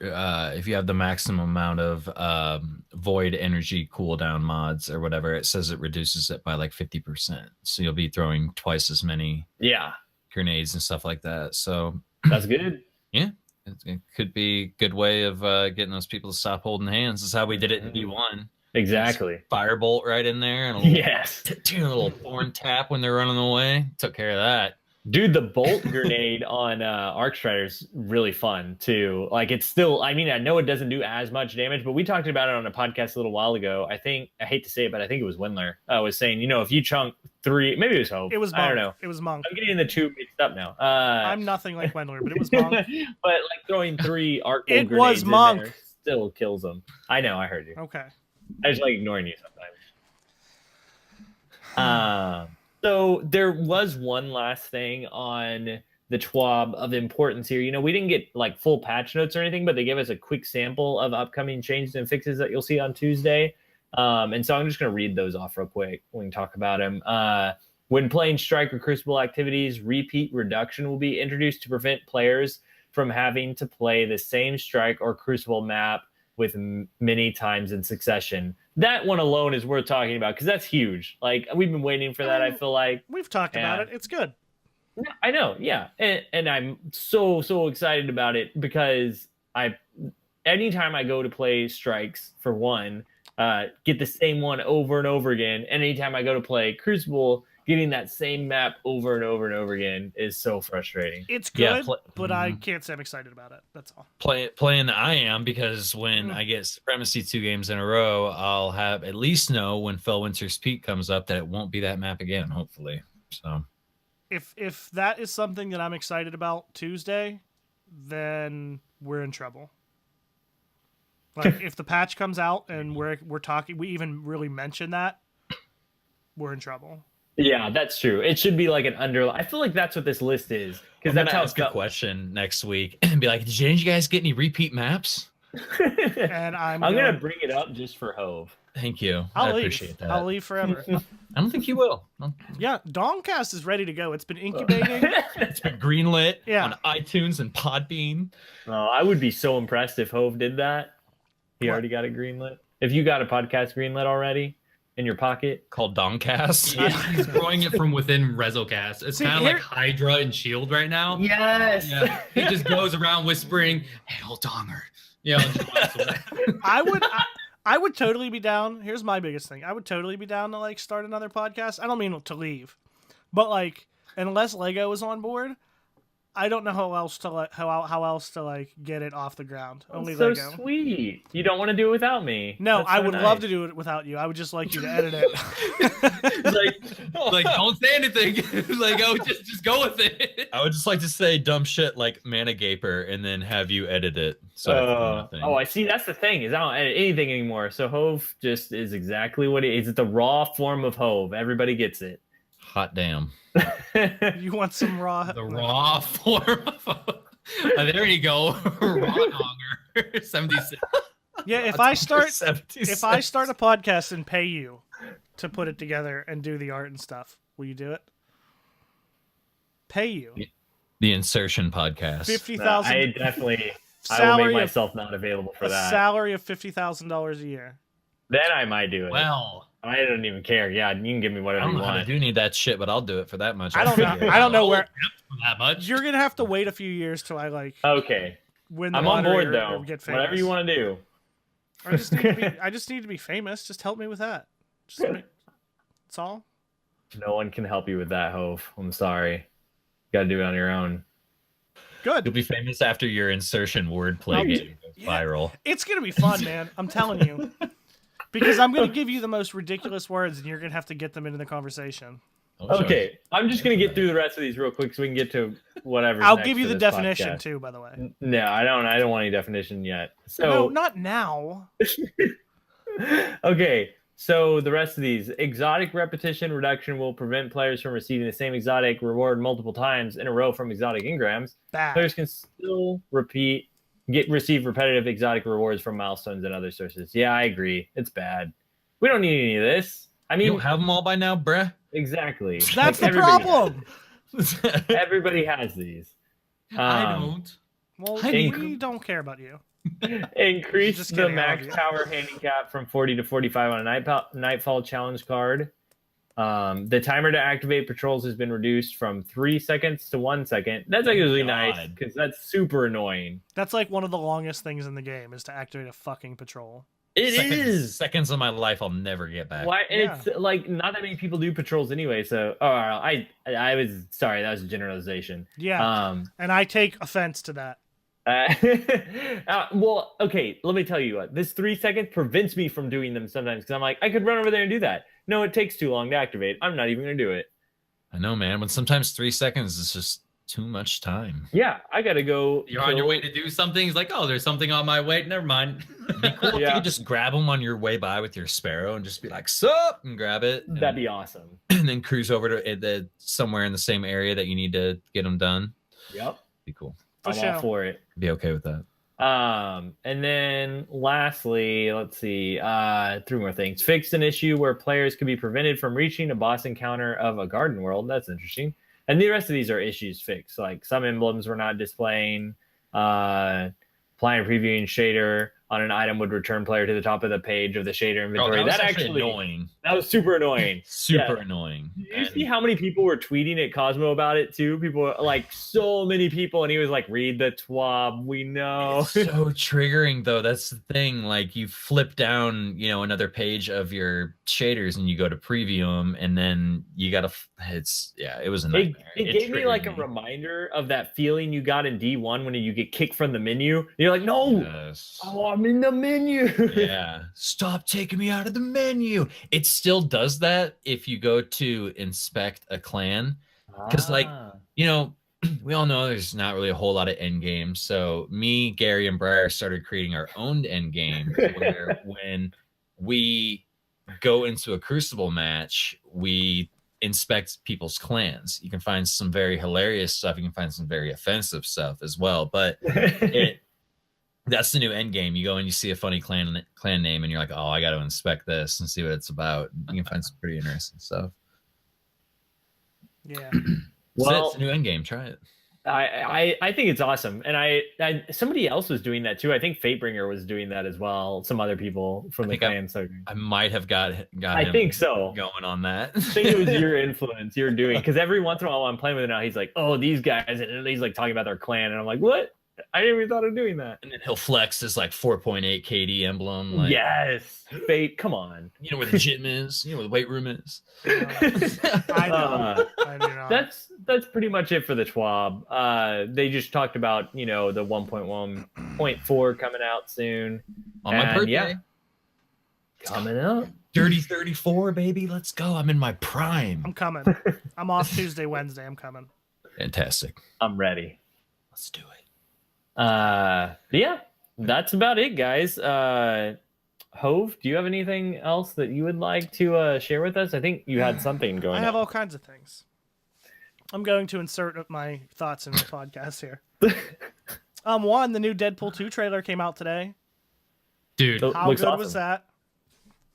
if you have the maximum amount of void energy cooldown mods or whatever, it says it reduces it by like 50%, so you'll be throwing twice as many grenades and stuff like that. So that's good. Yeah, it could be a good way of getting those people to stop holding hands. This is how we did it in D1. Exactly. Just firebolt right in there, and a little, yes, a little thorn tap when they're running away. Took care of that. Dude, the bolt grenade on Arc Strider's really fun too. Like it's still, I mean, I know it doesn't do as much damage, but we talked about it on a podcast a little while ago. I think, I hate to say it, but I think it was Windler was saying, you know, if you chunk 3, maybe it was Hope. It was Monk. I don't know. It was Monk. I'm getting the two mixed up now. I'm nothing like Wendler, but it was Monk. But like throwing 3 arc bolt It grenades was Monk. in there still kills them. I know, I heard you. Okay. I just like ignoring you sometimes. So there was one last thing on the TWAB of importance here. You know, we didn't get like full patch notes or anything, but they gave us a quick sample of upcoming changes and fixes that you'll see on Tuesday. And so I'm just going to read those off real quick. We can talk about them. When playing Strike or Crucible activities, repeat reduction will be introduced to prevent players from having to play the same Strike or Crucible map with many times in succession. That one alone is worth talking about, because that's huge. Like, we've been waiting for that, I feel like. We've talked about it. It's good. I know, yeah. And I'm so excited about it, because anytime I go to play Strikes, for one, get the same one over and over again. And anytime I go to play Crucible, getting that same map over and over and over again is so frustrating. It's good, but I can't say I'm excited about it. That's all. Playing I am, because when I get Supremacy 2 games in a row, I'll have at least know when Fellwinter's Peak comes up that it won't be that map again, hopefully. So if that is something that I'm excited about Tuesday, then we're in trouble. Like if the patch comes out and we're talking, we even really mention that, we're in trouble. Yeah, that's true. It should be like an I feel like that's what this list is, because that's how it's a question next week and be like, did you guys get any repeat maps? And I'm gonna bring it up just for Hove. Thank you. I appreciate that. I'll leave forever. I don't think you will. Yeah, Dongcast is ready to go. It's been incubating. It's been greenlit on iTunes and Podbean. I would be so impressed if Hove did that. He already got it greenlit. If you got a podcast greenlit already in your pocket, called Dongcast. He's growing it from within Rezocast. It's kind of like Hydra and Shield right now. Yes. Yeah. He just goes around whispering, "Hail Donger." Yeah. I would totally be down. Here's my biggest thing. I would totally be down to like start another podcast. I don't mean to leave, but like unless Lego is on board, I don't know how else to how else to like get it off the ground. Only so Lego. sweet. You don't want to do it without me. No, That's I so would nice. love to do it without you. I would just like you to edit it. like don't say anything. Like I would just go with it. I would just like to say dumb shit like Mana Gaper and then have you edit it. So I feel nothing. I see. That's the thing is I don't edit anything anymore. So Hove just is exactly what it is. It's the raw form of Hove. Everybody gets it. Hot damn. You want some raw? The raw form of there you go. Raw donger 76. Yeah, if I start 76. if I start a podcast and pay you to put it together and do the art and stuff, will you do it? Pay you The Insertion Podcast. $50,000. I definitely. I will salary make of myself not available for a that. salary of $50,000 a year. Then I might do it. Well, I don't even care. Yeah, you can give me I whatever don't you know how to want. do need that shit, but I'll do it for that much. I don't know. figure it I don't out. know where that much. you're gonna have to wait a few years till I like Okay, win the I'm on lottery board or though. get famous. Whatever you want to do. I just need to be famous. Just help me with that. That's all. No one can help you with that, Hove. I'm sorry. You got to do it on your own. You'll Good. be famous after your Insertion wordplay game goes viral. It's gonna be fun, man. I'm telling you. Because I'm gonna give you the most ridiculous words, and you're gonna have to get them into the conversation. Okay, I'm just gonna get through the rest of these real quick so we can get to whatever. I'll give you the definition too, by the way. No, I don't want any definition yet. So No, not now. okay, so the rest of these exotic repetition reduction will prevent players from receiving the same exotic reward multiple times in a row from exotic engrams. Bad. Players can still receive repetitive exotic rewards from milestones and other sources. Yeah, I agree. It's bad. We don't need any of this. I You mean, don't have them all by now, bruh? exactly. That's Like, the everybody problem. Everybody has these. I don't. Well, I we mean- don't care about you. Increase Just the kidding, I max love you. power handicap from 40 to 45 on a Nightfall challenge card. The timer to activate patrols has been reduced from 3 seconds to 1 second. That's actually nice God. because that's super annoying. That's like one of the longest things in the game is to activate a fucking patrol. It is. Seconds of my life I'll never get back. Why? And Yeah. it's like not that many people do patrols anyway. So, I was sorry. That was a generalization. Yeah. And I take offense to that. Well, okay. Let me tell you what. This 3 seconds prevents me from doing them sometimes because I'm like, I could run over there and do that. No, it takes too long to activate. I'm not even going to do it. I know, man. When sometimes 3 seconds is just too much time. Yeah, I got to go. You're on your way to do something. It's like, oh, there's something on my way. Never mind. If you Yeah, could just grab them on your way by with your Sparrow and just be like, sup, and grab it. And, that'd be awesome. and then cruise over to somewhere in the same area that you need to get them done. Yep. Be cool. For I'm sure. all for it. Be okay with that. And then lastly, let's see, 3 more things. Fixed an issue where players could be prevented from reaching a boss encounter of a garden world. That's interesting. And the rest of these are issues fixed. Like some emblems were not displaying, applying previewing shader on an item would return player to the top of the page of the shader inventory. that was that actually annoying. That was super annoying. Super Yeah. annoying. Did you see how many people were tweeting at Cosmo about it too? People were like, so many people, and he was like, "Read the TWAM, we know." It's so triggering though. That's the thing. Like you flip down, another page of your shaders and you go to preview them, and then you gotta. It was a It, nightmare. it gave me triggered like a reminder of that feeling you got in D1 when you get kicked from the menu. You're like, no, Yes. oh, I'm in the menu. Yeah. Stop taking me out of the menu. It still does that if you go to inspect a clan. 'Cause, like, Ah. We all know there's not really a whole lot of end games. So me, Gary, and Briar started creating our own end game where when we go into a Crucible match, we inspect people's clans. You can find some very hilarious stuff. You can find some very offensive stuff as well. But that's the new end game. You go and you see a funny clan name, and you're like, "Oh, I got to inspect this and see what it's about." You can find some pretty interesting stuff. Yeah. Well, It's a new end game. Try it. I think it's awesome, and I somebody else was doing that too. I think Fatebringer was doing that as well. Some other people from I the think clan. So I might have got I him think so. going on that. I think it was your influence you're doing because every once in a while when I'm playing with it now, he's like, "Oh, these guys," and he's like talking about their clan, and I'm like, "What?" I didn't even thought of doing that. And then he'll flex his like 4.8 KD emblem. Like, Yes, fate. Come on. you know where the gym is. You know where the weight room is. I know. I do not. That's pretty much it for the TWAB. They just talked about the 1.1.4 coming out soon. On my And, birthday. yeah, coming up. Dirty 34, baby. Let's go. I'm in my prime. I'm coming. I'm off Tuesday, Wednesday. I'm coming. Fantastic. I'm ready. Let's do it. Yeah, that's about it, guys. Hove, do you have anything else that you would like to share with us? I think you had something going on. I have all kinds of things. I'm going to insert my thoughts in the podcast here. One, the new Deadpool 2 trailer came out today. Dude, Oh, How looks good awesome. was that?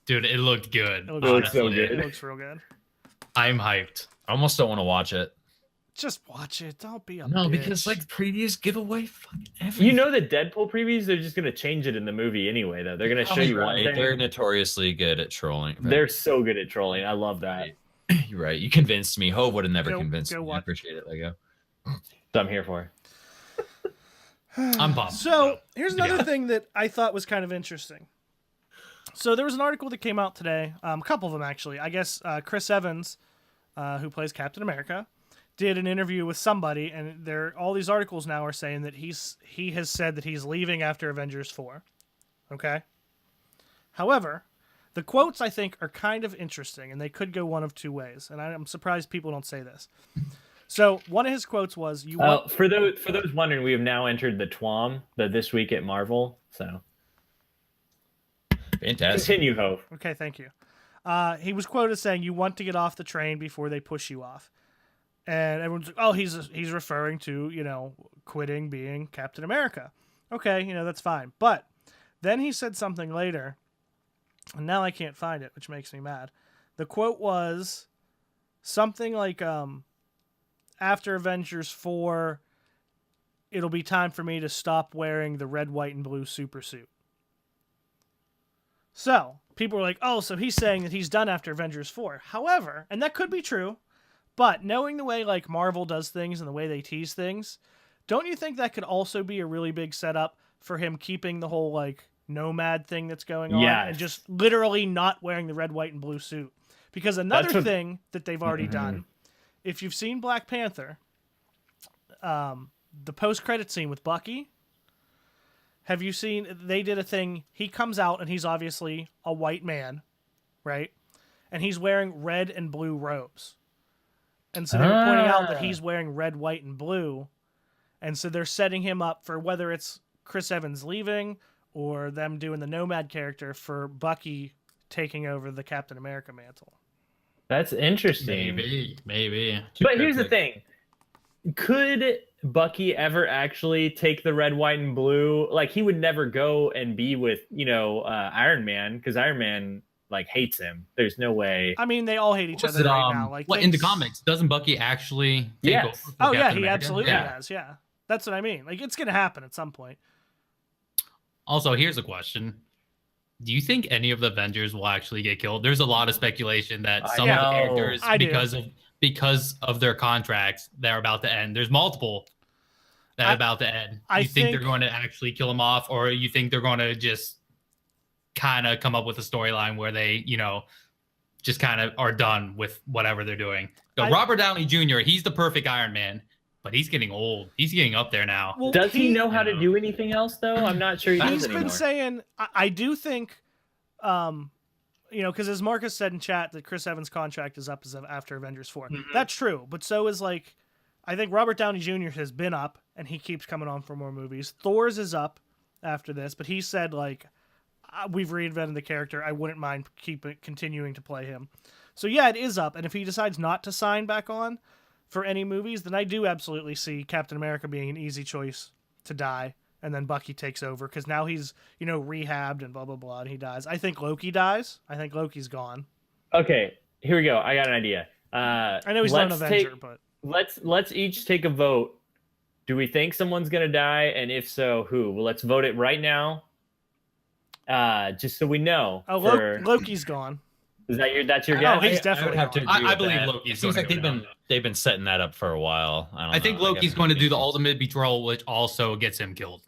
dude, it looked good. It looks looks so honestly. good. It looks real good. I'm hyped. I almost don't want to watch it. Just watch it. Don't be a No, bitch. because like previews give away fucking everything. You know the Deadpool previews, they're just gonna change it in the movie anyway, though. They're gonna show you one right. thing. They're notoriously good at trolling. They're so good at trolling. I love that. You're right. You convinced me. Hove would have never Go- convinced go me. I watch. appreciate it, Lego. That's what I'm here for. I'm pumped. So here's another Yeah. thing that I thought was kind of interesting. So there was an article that came out today, a couple of them actually. I guess Chris Evans, who plays Captain America, did an interview with somebody, and all these articles now are saying that he has said that he's leaving after Avengers 4. Okay. However, the quotes I think are kind of interesting, and they could go one of two ways. And I'm surprised people don't say this. So one of his quotes was, "You want." For those wondering, we have now entered the TWAM, the This Week at Marvel. So Fantastic. continue, Hove. Okay, thank you. He was quoted saying, "You want to get off the train before they push you off," and everyone's like, "Oh, he's referring to quitting being Captain America." Okay, that's fine. But then he said something later, and now I can't find it, which makes me mad. The quote was something like, "After Avengers 4, it'll be time for me to stop wearing the red, white, and blue super suit." So people were like, "Oh, so he's saying that he's done after Avengers 4. However, and that could be true, but knowing the way like Marvel does things and the way they tease things, don't you think that could also be a really big setup for him keeping the whole like nomad thing that's going on Yes. and just literally not wearing the red, white, and blue suit? Because another That's what- thing that they've already done, if you've seen Black Panther, the post-credit scene with Bucky, have you seen, they did a thing, he comes out and he's obviously a white man, right? And he's wearing red and blue robes. And so they were pointing out that he's wearing red, white, and blue. And so they're setting him up for whether it's Chris Evans leaving or them doing the Nomad character for Bucky taking over the Captain America mantle. That's interesting. Maybe. But here's the thing. Could Bucky ever actually take the red, white, and blue? Like, he would never go and be with, Iron Man, because Iron Man, hates him. There's no way. I mean, they all hate each Was other it, right now. Like, in the things- comics, doesn't Bucky actually take Yes. over? for Oh, yeah, Captain he America? absolutely Yeah. has, yeah. That's what I mean. Like, it's going to happen at some point. Also, here's a question. Do you think any of the Avengers will actually get killed? There's a lot of speculation that some of the know. characters, I do. because of their contracts, they're about to end. There's multiple that are about to end. I You think think- they're going to actually kill them off, or you think they're going to just kind of come up with a storyline where they, just kind of are done with whatever they're doing? So Robert Downey Jr., he's the perfect Iron Man, but he's getting old. He's getting up there now. Well, Does he know how to do anything else, though? I'm not sure he does He's anymore. been saying, I do think, because as Marcus said in chat, that Chris Evans' contract is up as of after Avengers 4. That's true, but so is I think Robert Downey Jr. has been up, and he keeps coming on for more movies. Thor's is up after this, but he said we've reinvented the character. I wouldn't mind continuing to play him. So yeah, it is up, and if he decides not to sign back on for any movies, then I do absolutely see Captain America being an easy choice to die, and then Bucky takes over because now he's rehabbed and blah blah blah, and he dies. I think Loki dies. I think Loki's gone. Okay, here we go. I got an idea. I know he's not an Avenger, but Let's each take a vote. Do we think someone's gonna die, and if so, who? Well, let's vote it right now. Just so we know. Loki's gone. Is that that's your Oh, guess? he's I definitely would have to. gone. Agree I with believe that. Loki's It seems going like to go they've been setting that up for a while. I think Loki's going to do the ultimate betrayal, which also gets him killed.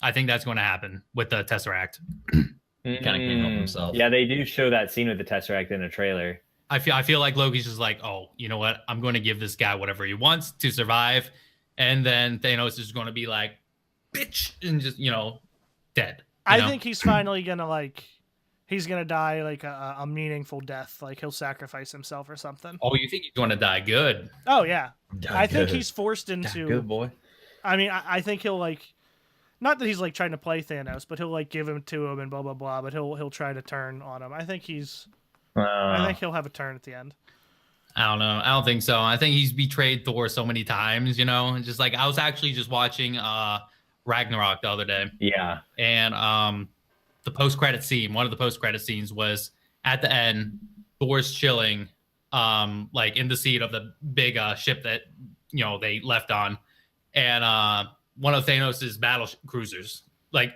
I think that's going to happen with the Tesseract. Kind of can't help himself. Yeah, they do show that scene with the Tesseract in a trailer. I feel like Loki's just like, oh, you know what? I'm going to give this guy whatever he wants to survive, and then Thanos is going to be like, bitch, and just dead. I think he's finally gonna he's gonna die like a meaningful death. Like he'll sacrifice himself or something. Oh, you think he's going to die good? Oh yeah, I think Good. he's forced into. Good boy. I mean, I think he'll not that he's trying to play Thanos, but he'll give him to him and blah blah blah. But he'll try to turn on him. I think he'll have a turn at the end. I don't know. I don't think so. I think he's betrayed Thor so many times. Just like I was actually just watching Ragnarok the other day. Yeah. And the post-credit scene, one of the post-credit scenes was at the end, Thor's chilling in the seat of the big ship that they left on, and one of Thanos's battle cruisers,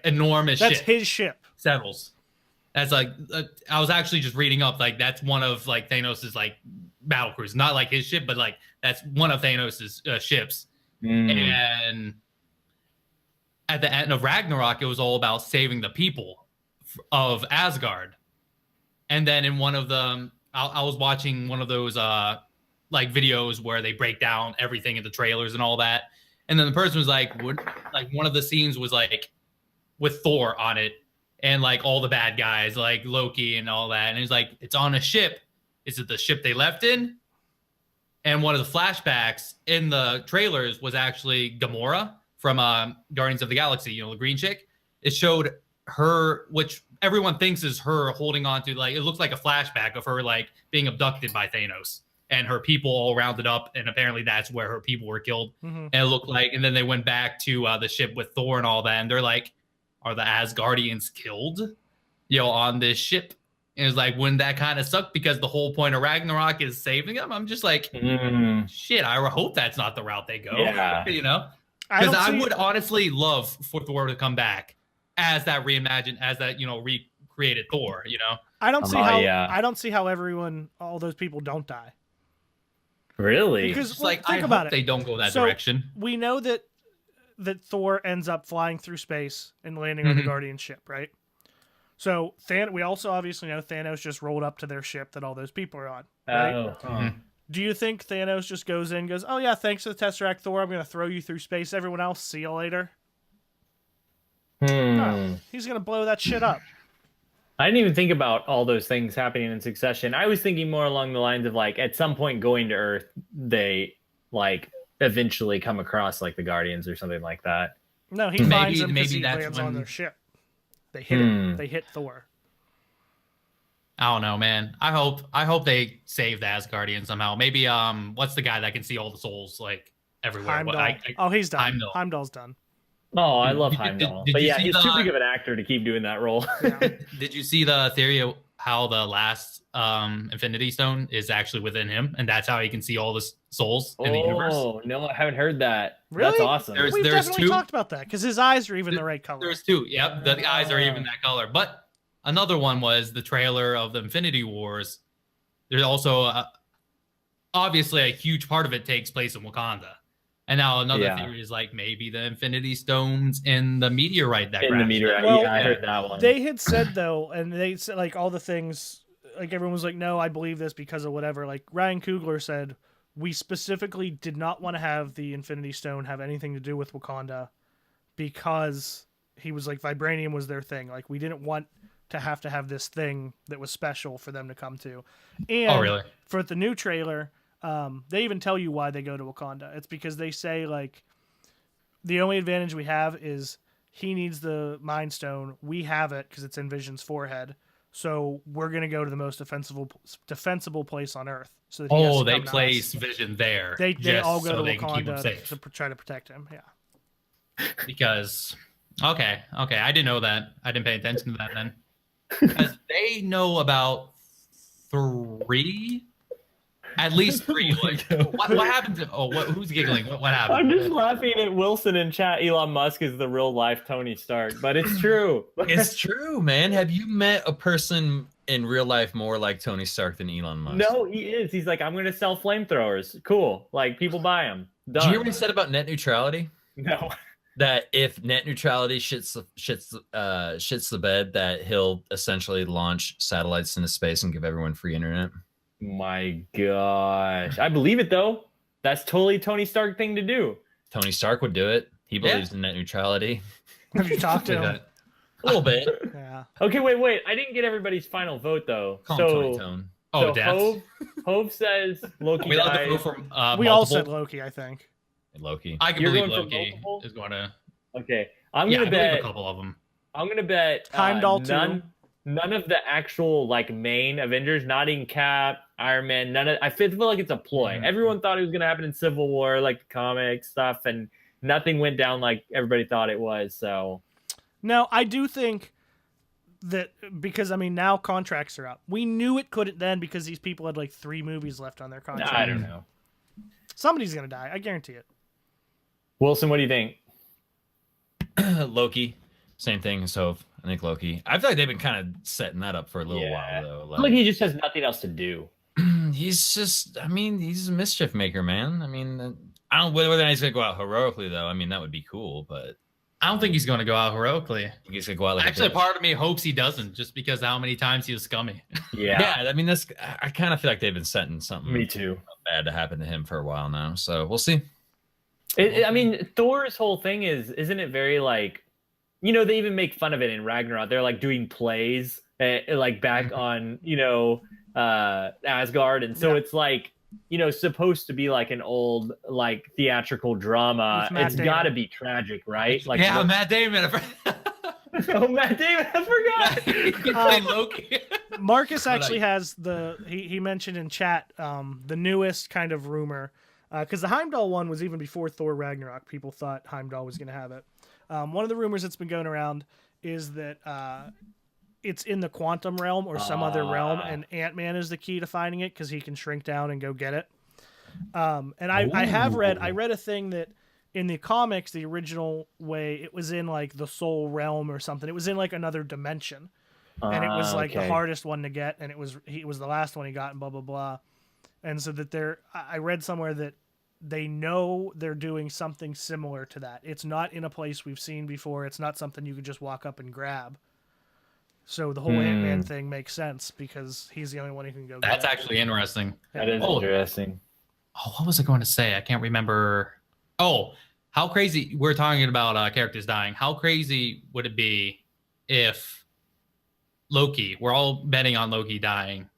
enormous That's ship, his ship. settles. That's I was actually just reading up, that's one of Thanos's battle cruisers, not his ship, but that's one of Thanos's ships. And at the end of Ragnarok, it was all about saving the people of Asgard. And then in one of them, I was watching one of those videos where they break down everything in the trailers and all that. And then the person was one of the scenes was with Thor on it and all the bad guys like Loki and all that. And he's it's on a ship. Is it the ship they left in? And one of the flashbacks in the trailers was actually Gamora from Guardians of the Galaxy, the green chick. It showed her, which everyone thinks is her holding on to, it looks like a flashback of her being abducted by Thanos and her people all rounded up, and apparently that's where her people were killed. Mm-hmm. And it looked and then they went back to the ship with Thor and all that, and they're are the Asgardians killed on this ship? And it's wouldn't that kind of suck, because the whole point of Ragnarok is saving them? I'm just shit, I hope that's not the route they go. Yeah. Because I would honestly love for Thor to come back as that reimagined, as that recreated Thor. I don't see how. Yeah. I don't see how all those people don't die. Really? Because think about hope it. They don't go that direction. We know that Thor ends up flying through space and landing on the Guardian ship, right? So we also obviously know Thanos just rolled up to their ship that all those people are on. Right? Oh. Do you think Thanos just goes in, goes, "Oh yeah, thanks for the Tesseract, Thor. I'm going to throw you through space. Everyone else, see you later." No, he's going to blow that shit up. I didn't even think about all those things happening in succession. I was thinking more along the lines of at some point going to Earth, they eventually come across the Guardians or something like that. No, he finds them because he lands on their ship. They hit him. They hit Thor. I don't know, man. I hope they save the Asgardians somehow. Maybe what's the guy that can see all the souls everywhere? Heimdall. He's done. Heimdall's done. Oh, I love Heimdall. Did but yeah, he's too big of an actor to keep doing that role. Yeah. Did you see the theory of how the last Infinity Stone is actually within him, and that's how he can see all the souls in the universe? Oh no, I haven't heard that. Really? That's awesome. We've definitely talked about that because his eyes are even the right color. There's two. Yep, the eyes are even that color. But another one was the trailer of the Infinity Wars. There's also obviously a huge part of it takes place in Wakanda. And now another theory is maybe the Infinity Stones in the meteorite that in the meteorite. Well, I heard that one. They had said though, and they said all the things, everyone was no, I believe this because of whatever. Ryan Coogler said, we specifically did not want to have the Infinity Stone have anything to do with Wakanda because he was vibranium was their thing. We didn't want to have this thing that was special for them to come to. And for the new trailer, they even tell you why they go to Wakanda. It's because they say the only advantage we have is he needs the Mind Stone. We have it because it's in Vision's forehead. So we're gonna go to the most defensible place on Earth. So that they place Vision there. They all go to Wakanda to try to protect him. Yeah. Because okay, I didn't know that. I didn't pay attention to that then. Because they know about at least three. What happened to? Who's giggling? What happened? I'm just laughing at Wilson in chat. Elon Musk is the real life Tony Stark, but it's true. It's true, man. Have you met a person in real life more like Tony Stark than Elon Musk. No, he is. He's like, I'm going to sell flamethrowers. Cool. Like, people buy them. Did you hear what he said about net neutrality? No. That if net neutrality shits the bed, that he'll essentially launch satellites into space and give everyone free internet. My gosh. I believe it, though. That's totally Tony Stark thing to do. Tony Stark would do it. He believes in net neutrality. Have you talked to him? A little bit. Yeah. Okay, wait. I didn't get everybody's final vote, though. Call him Tony Tone. Oh, so death. Hove says Loki We allowed to dies. vote for We all said Loki, I think. Loki. I can You're believe going for Loki multiple? is going to. Okay, I'm Yeah, I gonna believe bet. a couple of them. I'm gonna bet Heimdall too. none of the actual like main Avengers, not even Cap, Iron Man. None of. I feel like it's a ploy. Mhm. Everyone thought it was gonna happen in Civil War, like the comic stuff, and nothing went down like everybody thought it was. So No, I do think that because I mean now contracts are up. We knew it couldn't then because these people had like 3 movies left on their contract. I don't know. Somebody's gonna die. I guarantee it. Wilson, what do you think? Loki. Same thing as Hove. I think Loki. I feel like they've been kind of setting that up for a little while though. Like he just has nothing else to do. He's just, I mean, he's a mischief maker, man. I mean, I don't whether or not he's gonna go out heroically though. I mean, that would be cool, but I don't think he's going to go out heroically. he's gonna go out like Actually, a part of me hopes he doesn't, just because how many times he was scummy. Yeah, I mean, I kind of feel like they've been setting something me too. bad to happen to him for a while now. So we'll see. I mean, Thor's whole thing isn't it very like, you know, they even make fun of it in Ragnarok. They're like doing plays like back on, you know, Asgard. And so it's like, you know, supposed to be like an old like theatrical drama. With Matt It's Damon. got to be tragic, right? Like, Yeah, Matt Damon. oh, Matt Damon, I forgot. He could play Loki. Marcus actually has he mentioned in chat the newest kind of rumor because the Heimdall one was even before Thor Ragnarok. People thought Heimdall was going to have it. One of the rumors that's been going around is that it's in the quantum realm or some other realm, and Ant-Man is the key to finding it because he can shrink down and go get it. And I read a thing that in the comics, the original way, it was in like the soul realm or something. It was in like another dimension. And it was like the hardest one to get, and it was the last one he got, and blah blah blah. And so that I read somewhere that they know they're doing something similar to that. It's not in a place we've seen before. It's not something you could just walk up and grab. So the whole Ant-Man thing makes sense because he's the only one who can go. That's get it. actually interesting. That is interesting. Oh, what was I going to say? I can't remember. Oh, how crazy! We're talking about characters dying. How crazy would it be if Loki? We're all betting on Loki dying.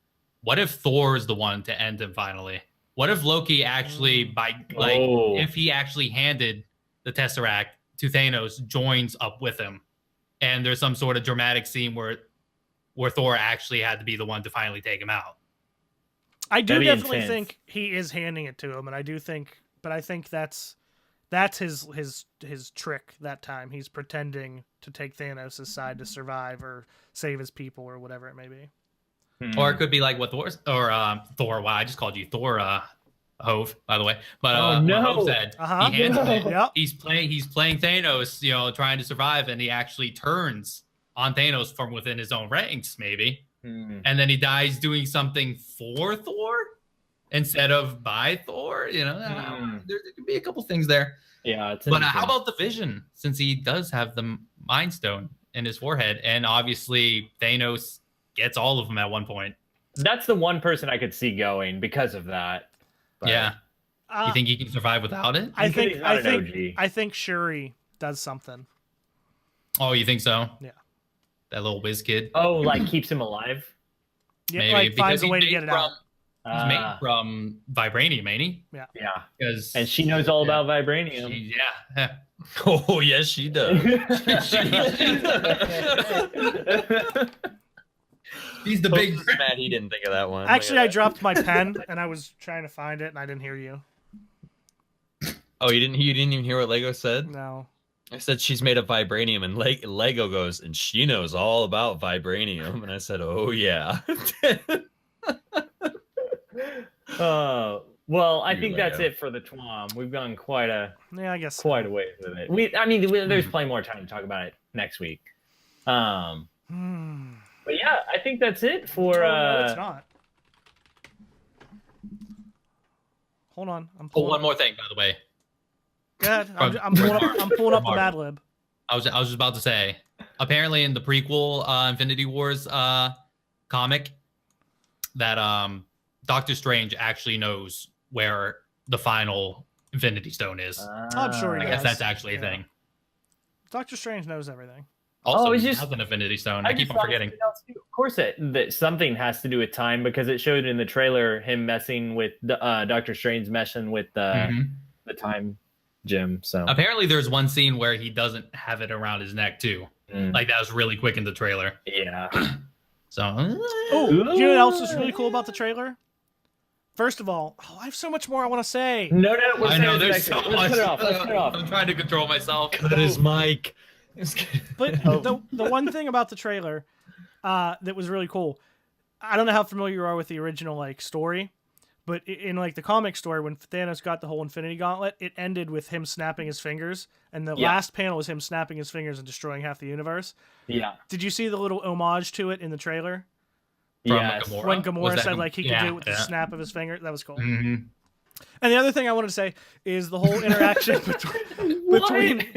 What if Thor is the one to end him finally? What if Loki actually, if he actually handed the Tesseract to Thanos, joins up with him, and there's some sort of dramatic scene where Thor actually had to be the one to finally take him out? I do That'd be definitely intense. think he is handing it to him, and I think that's his trick that time. He's pretending to take Thanos' side to survive or save his people or whatever it may be. Or it could be like what Thor. Wow, I just called you Thor, Hove, by the way. But Oh, no. what Hove said, Uh-huh. he hands it. Yep. He's playing Thanos, you know, trying to survive, and he actually turns on Thanos from within his own ranks, maybe, and then he dies doing something for Thor instead of by Thor. You know, there could be a couple things there. Yeah, it's But how about the Vision? Since he does have the Mind Stone in his forehead, and obviously Thanos gets all of them at one point. that's the one person I could see going because of that. But Yeah. You think he can survive without it? I He's not an OG. I think Shuri does something. Oh, you think so? Yeah. That little whiz kid. Oh, like keeps him alive. Yeah, Maybe like finds a he's way to made get it from, out. He's made from vibranium, ain't he? Yeah, Because and she knows all about vibranium. yeah. Oh yes, she does. He's the big. Matt, he didn't think of that one. Actually, I Look at dropped my pen and I was trying to find it and I didn't hear you. that. Oh, you didn't even hear what Lego said? No. I said she's made of vibranium, and Lego goes, and she knows all about vibranium. And I said, oh yeah. Well, I You think that's Lego. it for the TWAM. We've gone quite a Yeah, I guess. ways with it. There's plenty more time to talk about it next week. But yeah, yeah, I think that's it for. No, it's not. Hold on. I'm Oh, pulling one more thing, by the way. Go ahead. I'm pulling up the Mad Lib. I was just about to say. Apparently, in the prequel Infinity Wars comic, that Doctor Strange actually knows where the final Infinity Stone is. I'm sure he I guess does. that's actually a thing. Doctor Strange knows everything. Also, it's he just- has an Infinity Stone. I keep on forgetting. Of course, that something has to do with time because it showed in the trailer him messing with Doctor Strange messing with the time gem. So Apparently, there's one scene where he doesn't have it around his neck too. Like that was really quick in the trailer. yeah. So, Oh, you know what else is really cool about the trailer? First of all, I have so much more I want to say. No, we're I saying know it there's next so week. much. Let's cut it off. I'm trying to control myself. Cut his mic. But the one thing about the trailer that was really cool, I don't know how familiar you are with the original like story, but in like the comic story, when Thanos got the whole Infinity Gauntlet, it ended with him snapping his fingers, and the last panel was him snapping his fingers and destroying half the universe. Yeah. Did you see the little homage to it in the trailer? From Yes. Gamora? When Was Gamora that said like he could do it with the yeah. snap of his finger? That was cool. Mm-hmm. And the other thing I wanted to say is the whole interaction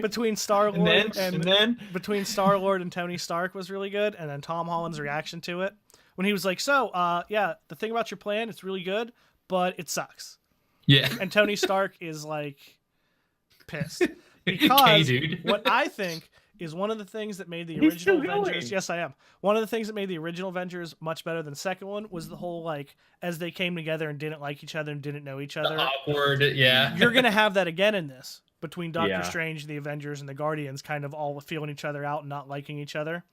between Star-Lord And then between Star-Lord and Tony Stark was really good, and then Tom Holland's reaction to it when he was like, "So, yeah, the thing about your plan, it's really good, but it sucks." Yeah. And Tony Stark is like pissed Okay, because dude. what I think is one of the things that made the He's original still going. Avengers. Yes, I am. One of the things that made the original Avengers much better than the second one was the whole like as they came together and didn't like each other and didn't know each other. Awkward. Yeah. You're gonna have that again in this between Doctor Yeah. Strange, the Avengers, and the Guardians, kind of all feeling each other out and not liking each other.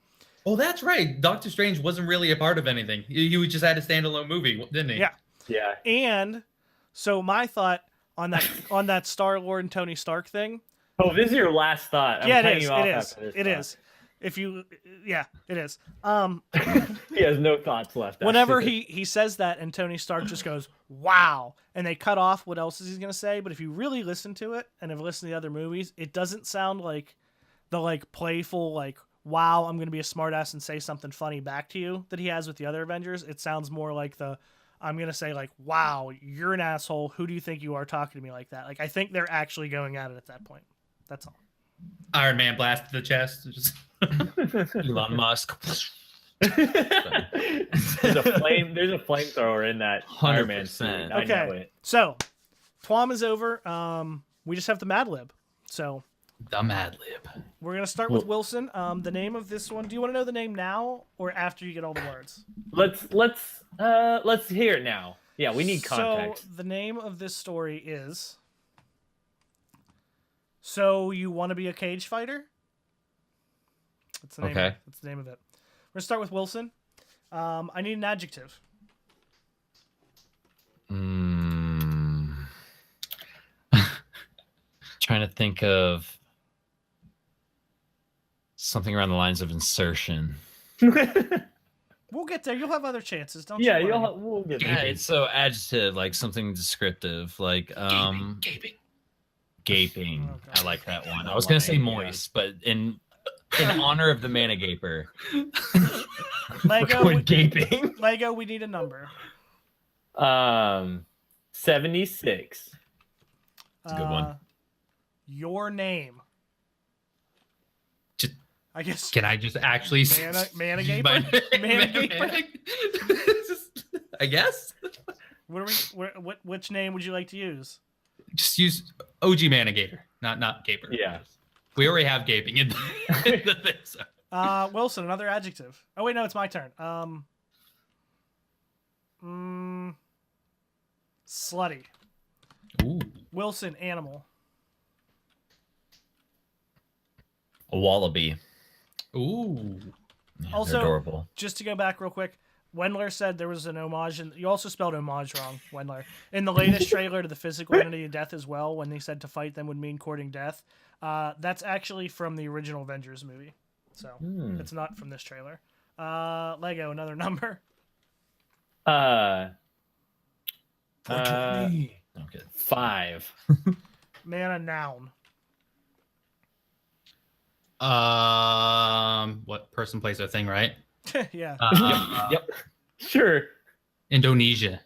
Oh, that's right. Doctor Strange wasn't really a part of anything. He just had a standalone movie, didn't he? Yeah. Yeah. And so my thought on that Star-Lord and Tony Stark thing. Oh, this is your last thought. I'm Yeah, cutting it is. you off It is. after this It thought. is. If you, yeah, it is. He has no thoughts left. after Whenever this. he says that, and Tony Stark just goes, "Wow," and they cut off what else is he gonna say. But if you really listen to it and have listened to the other movies, it doesn't sound like the like playful like, "Wow, I'm gonna be a smartass and say something funny back to you" that he has with the other Avengers. It sounds more like the I'm gonna say like, "Wow, you're an asshole. Who do you think you are talking to me like that?" Like I think they're actually going at it at that point. That's all. Iron Man blasted the chest. Just... Elon Musk. There's a flamethrower in that Iron Man 100%. suit. I know Okay, it. so TWAM is over. We just have the Mad Lib. So the Mad Lib. we're gonna start with Wilson. The name of this one. Do you want to know the name now or after you get all the words? Let's hear it now. Yeah, we need context. So the name of this story is. So you want to be a cage fighter? That's the name. Okay. That's the name of it. We're gonna start with Wilson. I need an adjective. Trying to think of something around the lines of insertion. We'll get there. You'll have other chances. Don't Yeah, you worry. we'll get Yeah, there. it's so adjective, like something descriptive, like Gaping. gaping. Oh, God. I like that one. I was gonna say moist, but in honor of the mana gaper, Lego. we're going gaping. Lego. We need a number. 76. It's a good one. Your name. Just- I guess. Can I just actually Mana use gaper? my- Mana gaper? I guess. Which name would you like to use? Just use OG Manigator, not Gaper. Yeah. We already have gaping in the thing. So. Wilson, another adjective. Oh wait, no, it's my turn. Slutty. Ooh. Wilson, animal. A wallaby. Ooh. Yeah, Also- they're adorable. Just to go back real quick, Wendler said there was an homage, and you also spelled homage wrong, Wendler. In the latest trailer to the physical entity of death as well, when they said to fight them would mean courting death, that's actually from the original Avengers movie. So it's not from this trailer. Lego, another number. Okay. 5. Man, a noun. What person, place, or thing, right? Yeah. Yep. Sure. Indonesia.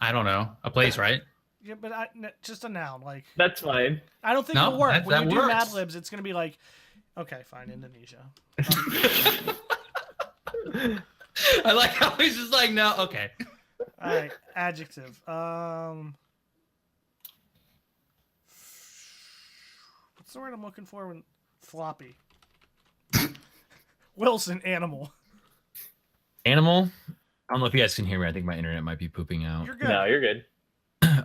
I don't know. A place, right? Yeah, but just a noun. Like That's fine. I don't think No, it'll work. that When you do works. Mad Libs, it's gonna be like, okay, fine, Indonesia. I like how he's just like, no, okay. All right, adjective. What's the word I'm looking for? When floppy. Wilson, animal. Animal. I don't know if you guys can hear me. I think my internet might be pooping out. You're good. No, you're good.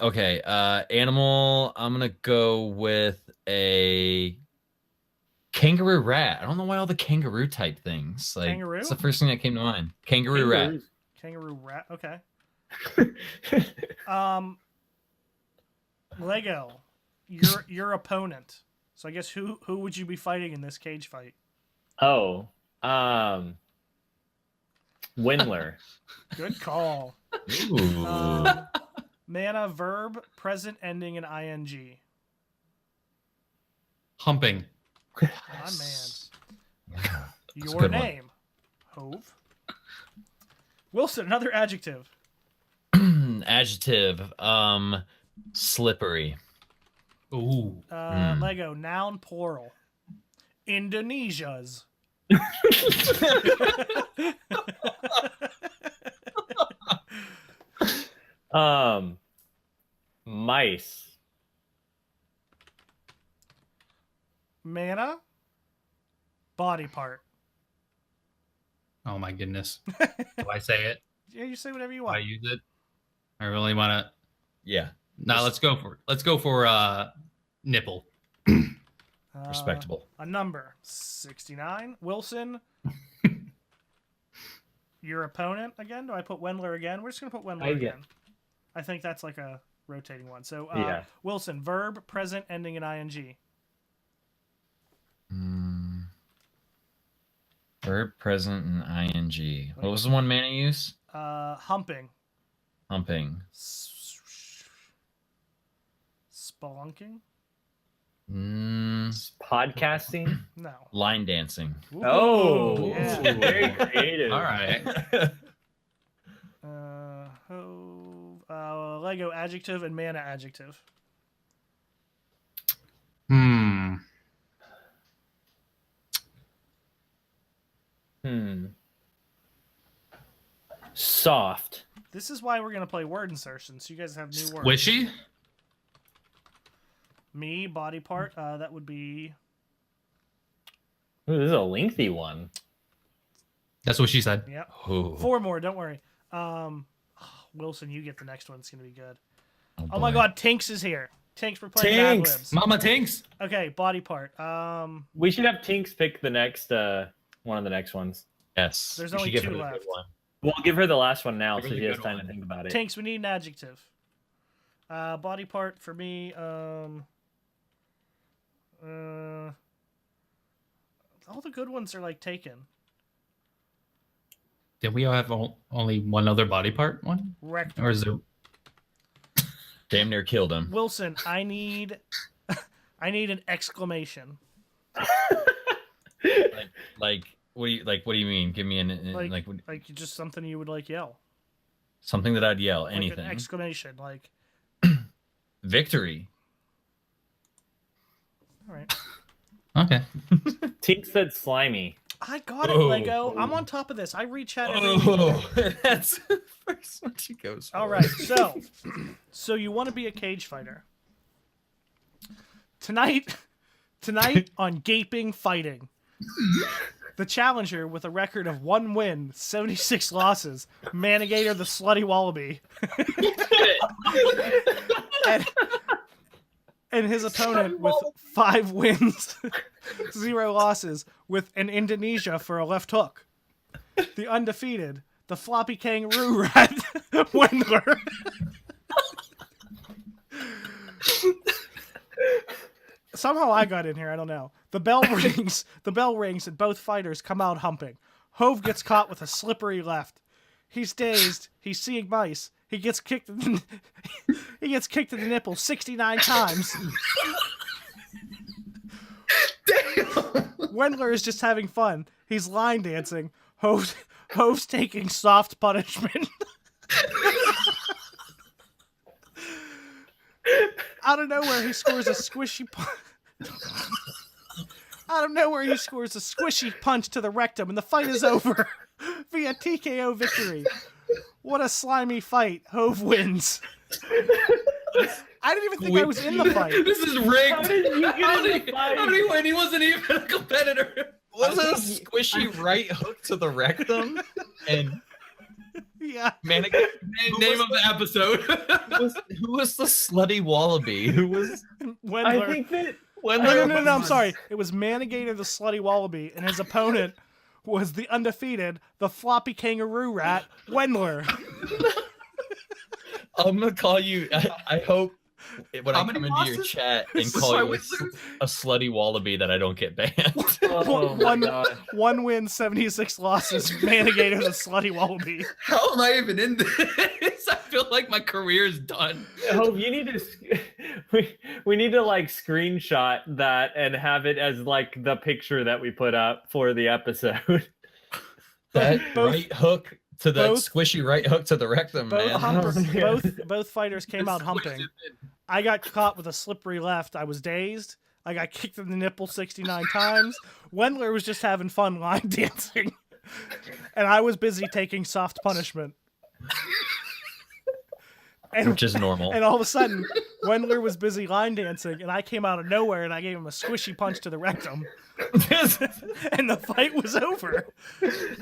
Okay. Animal. I'm gonna go with a kangaroo rat. I don't know why all the kangaroo type things. Like, Kangaroo? it's the first thing that came to mind. Kangaroo rat. Kangaroo rat. Okay. Lego. Your opponent. So I guess who would you be fighting in this cage fight? Oh. Windler. Good call. Ooh. Mana, verb, present ending in ing. Humping. My Yes. man. That's a Your good one. name. Hove. Wilson, another adjective. Adjective. Slippery. Ooh. Lego, noun, plural. Indonesia's. Mice. Mana, body part. Oh my goodness. Do I say it? Yeah, you say whatever you Do I want. use it? I really want to. Yeah. No, let's go for nipple. Respectable. A number, 69. Wilson. Your opponent again? Do I put Wendler again? We're just going to put Wendler again. I think that's like a rotating one. So, Yeah. Wilson, verb, present, ending in ing. Verb, present, and ing. What was the one mana use? Humping. Humping. Spelunking? Podcasting. No. Line dancing. Oh, yeah. very creative. All right. Lego adjective and mana adjective. Soft. This is why we're going to play word insertions. So you guys have new words. Squishy? Me, body part. That would be. Ooh, this is a lengthy one. That's what she said. Yep. Ooh. 4 more. Don't worry. Wilson, you get the next one. It's going to be good. Oh boy. my God, Tinks is here. Tinks, we're playing Mad Tinks! Libs. Mama Tinks. Okay, body part. We should have Tinks pick the next one of the next ones. Yes. There's we only should give 2 her the good left. one. We'll give her the last one now, Give her so the she has good time one. to think about it. Tinks, we need an adjective. Body part for me. All the good ones are like taken. Did we have only one other body part one? Rectum. Or is it? Damn near killed him. Wilson, I need an exclamation. Like what do you mean? Give me Like just something you would like yell. something that I'd yell. Like Anything. an exclamation. Like, Victory. all right. Okay. Tinks said slimy. I got it, Oh. Lego. I'm on top of this. I rechat every week. That's the first one she goes for. All right, so you want to be a cage fighter. Tonight on Gaping Fighting, the challenger with a record of 1 win, 76 losses, Manigator the Slutty Wallaby. and his opponent with 5 wins, 0 losses, with an Indonesia for a left hook. The undefeated, the floppy kangaroo rat, Wendler. Somehow I got in here, I don't know. The bell rings, and both fighters come out humping. Hove gets caught with a slippery left. He's dazed, he's seeing mice. He gets kicked in the nipple 69 times. Damn. Wendler is just having fun. He's line dancing. Hove's taking soft punishment. Out of nowhere, he scores a squishy punch to the rectum, and the fight is over via TKO victory. What a slimy fight. Hove wins. I didn't even think I was in the fight. This is rigged. How did you get in the fight? How did he win? He wasn't even a competitor. Was it a squishy right hook to the rectum? And Yeah. man, Name of the episode. who was the slutty wallaby? Who was Wendler. I think that No, I'm sorry. It was Manigator the Slutty Wallaby, and his opponent was the undefeated, the floppy kangaroo rat, Wendler. I'm gonna call you. I hope when How I many come into your losses? chat and This is call why you we a slutty wallaby that I don't get banned. oh my God. One win, 76 losses, Manigator the Slutty Wallaby. How am I even in this? I feel like my career is done. Hope you need to we need to like screenshot that and have it as like the picture that we put up for the episode. That Both- right hook to the both- squishy right hook to the rectum, man. Both fighters came out humping. I got caught with a slippery left. I was dazed. I got kicked in the nipple 69 times. Wendler was just having fun line dancing. And I was busy taking soft punishment. Which is normal. And all of a sudden, Wendler was busy line dancing, and I came out of nowhere and I gave him a squishy punch to the rectum. And the fight was over.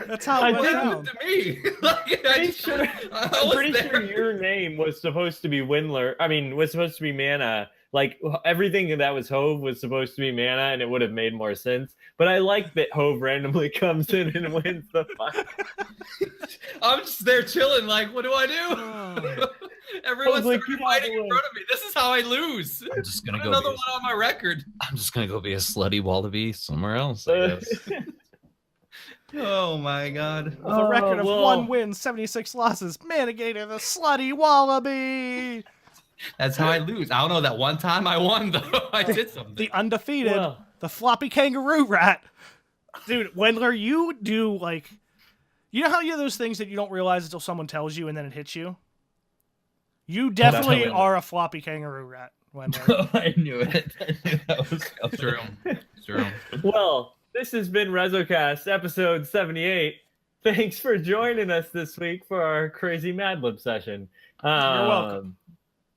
That's how it went down. To me. Like, I'm pretty sure your name was supposed to be Windler. I mean, was supposed to be Mana. Like everything that was Hove was supposed to be Mana, and it would have made more sense. But I like that Hove randomly comes in and wins the fight. I'm just there chilling. Like, what do I do? Everyone's like, fighting in front of me. This is how I lose. I'm just gonna go. Another one on my record. I'm just gonna go be a slutty wallaby somewhere else, I guess. Oh my god. With a record of well. 1 win, 76 losses, Manigator the Slutty Wallaby. That's how I lose. I don't know. That one time I won, though. I did something. The undefeated, Well. the floppy kangaroo rat. Dude, Wendler, you do like... You know how you have those things that you don't realize until someone tells you and then it hits you? You definitely Wendler. are a floppy kangaroo rat, Wendler. I knew it. I knew that was coming. True. Well, this has been RezoCast episode 78. Thanks for joining us this week for our crazy Mad Lib session. You're welcome.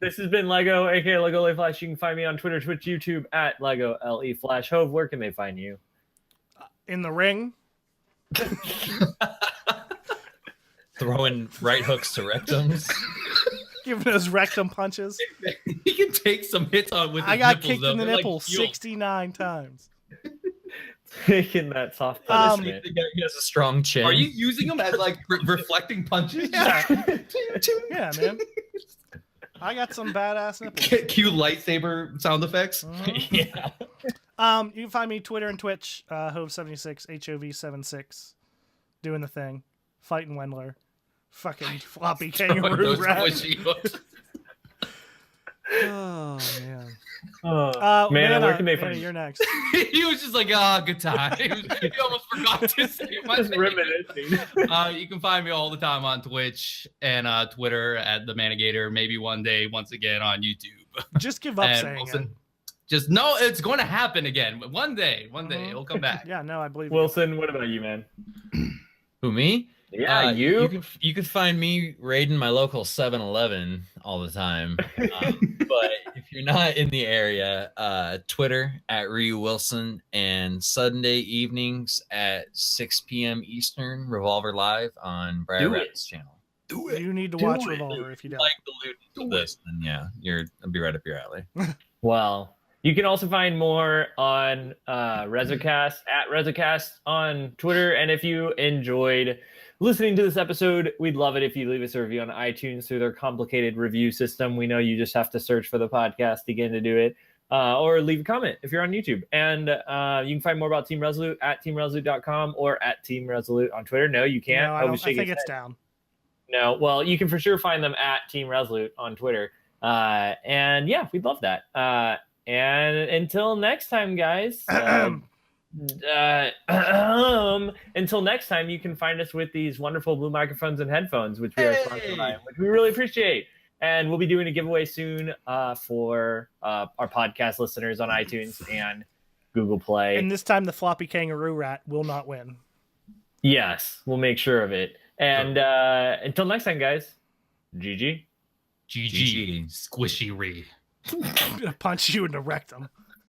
This has been Lego, aka Lego LA Flash. You can find me on Twitter, Twitch, YouTube at Lego LE Flash. Hove, where can they find you? In the ring. Throwing right hooks to rectums. Giving those rectum punches. He can take some hits on with his I got nipples, kicked though. in the They're nipple like steel. 69 times. Taking that soft Um, punishment. He has a strong chin. Are you using them as like reflecting punches? Yeah. Yeah, man. I got some badass nipples. Cue lightsaber sound effects. Yeah. You can find me Twitter and Twitch, Hove76, HOV76, doing the thing, fighting Wendler, fucking floppy kangaroo Those rat. squishy hooks. Oh man. Mana, Mana, where can they Mana, find you? you're next. He was just like, good time. He almost forgot to say my Just name. reminiscing. You can find me all the time on Twitch and Twitter at the Manigator. Maybe one day, once again, on YouTube. Just give up And saying Wilson, it. just know it's going to happen again. One day, it'll come back. Yeah, no, I believe you. Wilson, what about you, man? Who, me? Yeah, You can find me raiding my local 7-Eleven all the time. But if you're not in the area, Twitter at Ryu Wilson, and Sunday evenings at 6 p.m. Eastern, Revolver Live on Brad Do it. Ratt's channel. You need to Do watch it. Revolver if you don't. Like the loot of this, then yeah, I'll be right up your alley. Well, you can also find more on RezoCast at RezoCast on Twitter. And if you enjoyed listening to this episode, we'd love it if you leave us a review on iTunes through their complicated review system. We know you just have to search for the podcast again to do it. Or leave a comment if you're on YouTube. And you can find more about Team Resolute at teamresolute.com or at Team Resolute on Twitter. No, you can't. No, I think it's down. No, well, you can for sure find them at Team Resolute on Twitter. And yeah, we'd love that. And until next time, guys, Until next time, you can find us with these wonderful blue microphones and headphones, which we are sponsored by, which we really appreciate. And we'll be doing a giveaway soon for our podcast listeners on iTunes and Google Play. And this time, the floppy kangaroo rat will not win. Yes, we'll make sure of it. And until next time, guys, GG. GG. Squishy Ree. I'm going to punch you in the rectum.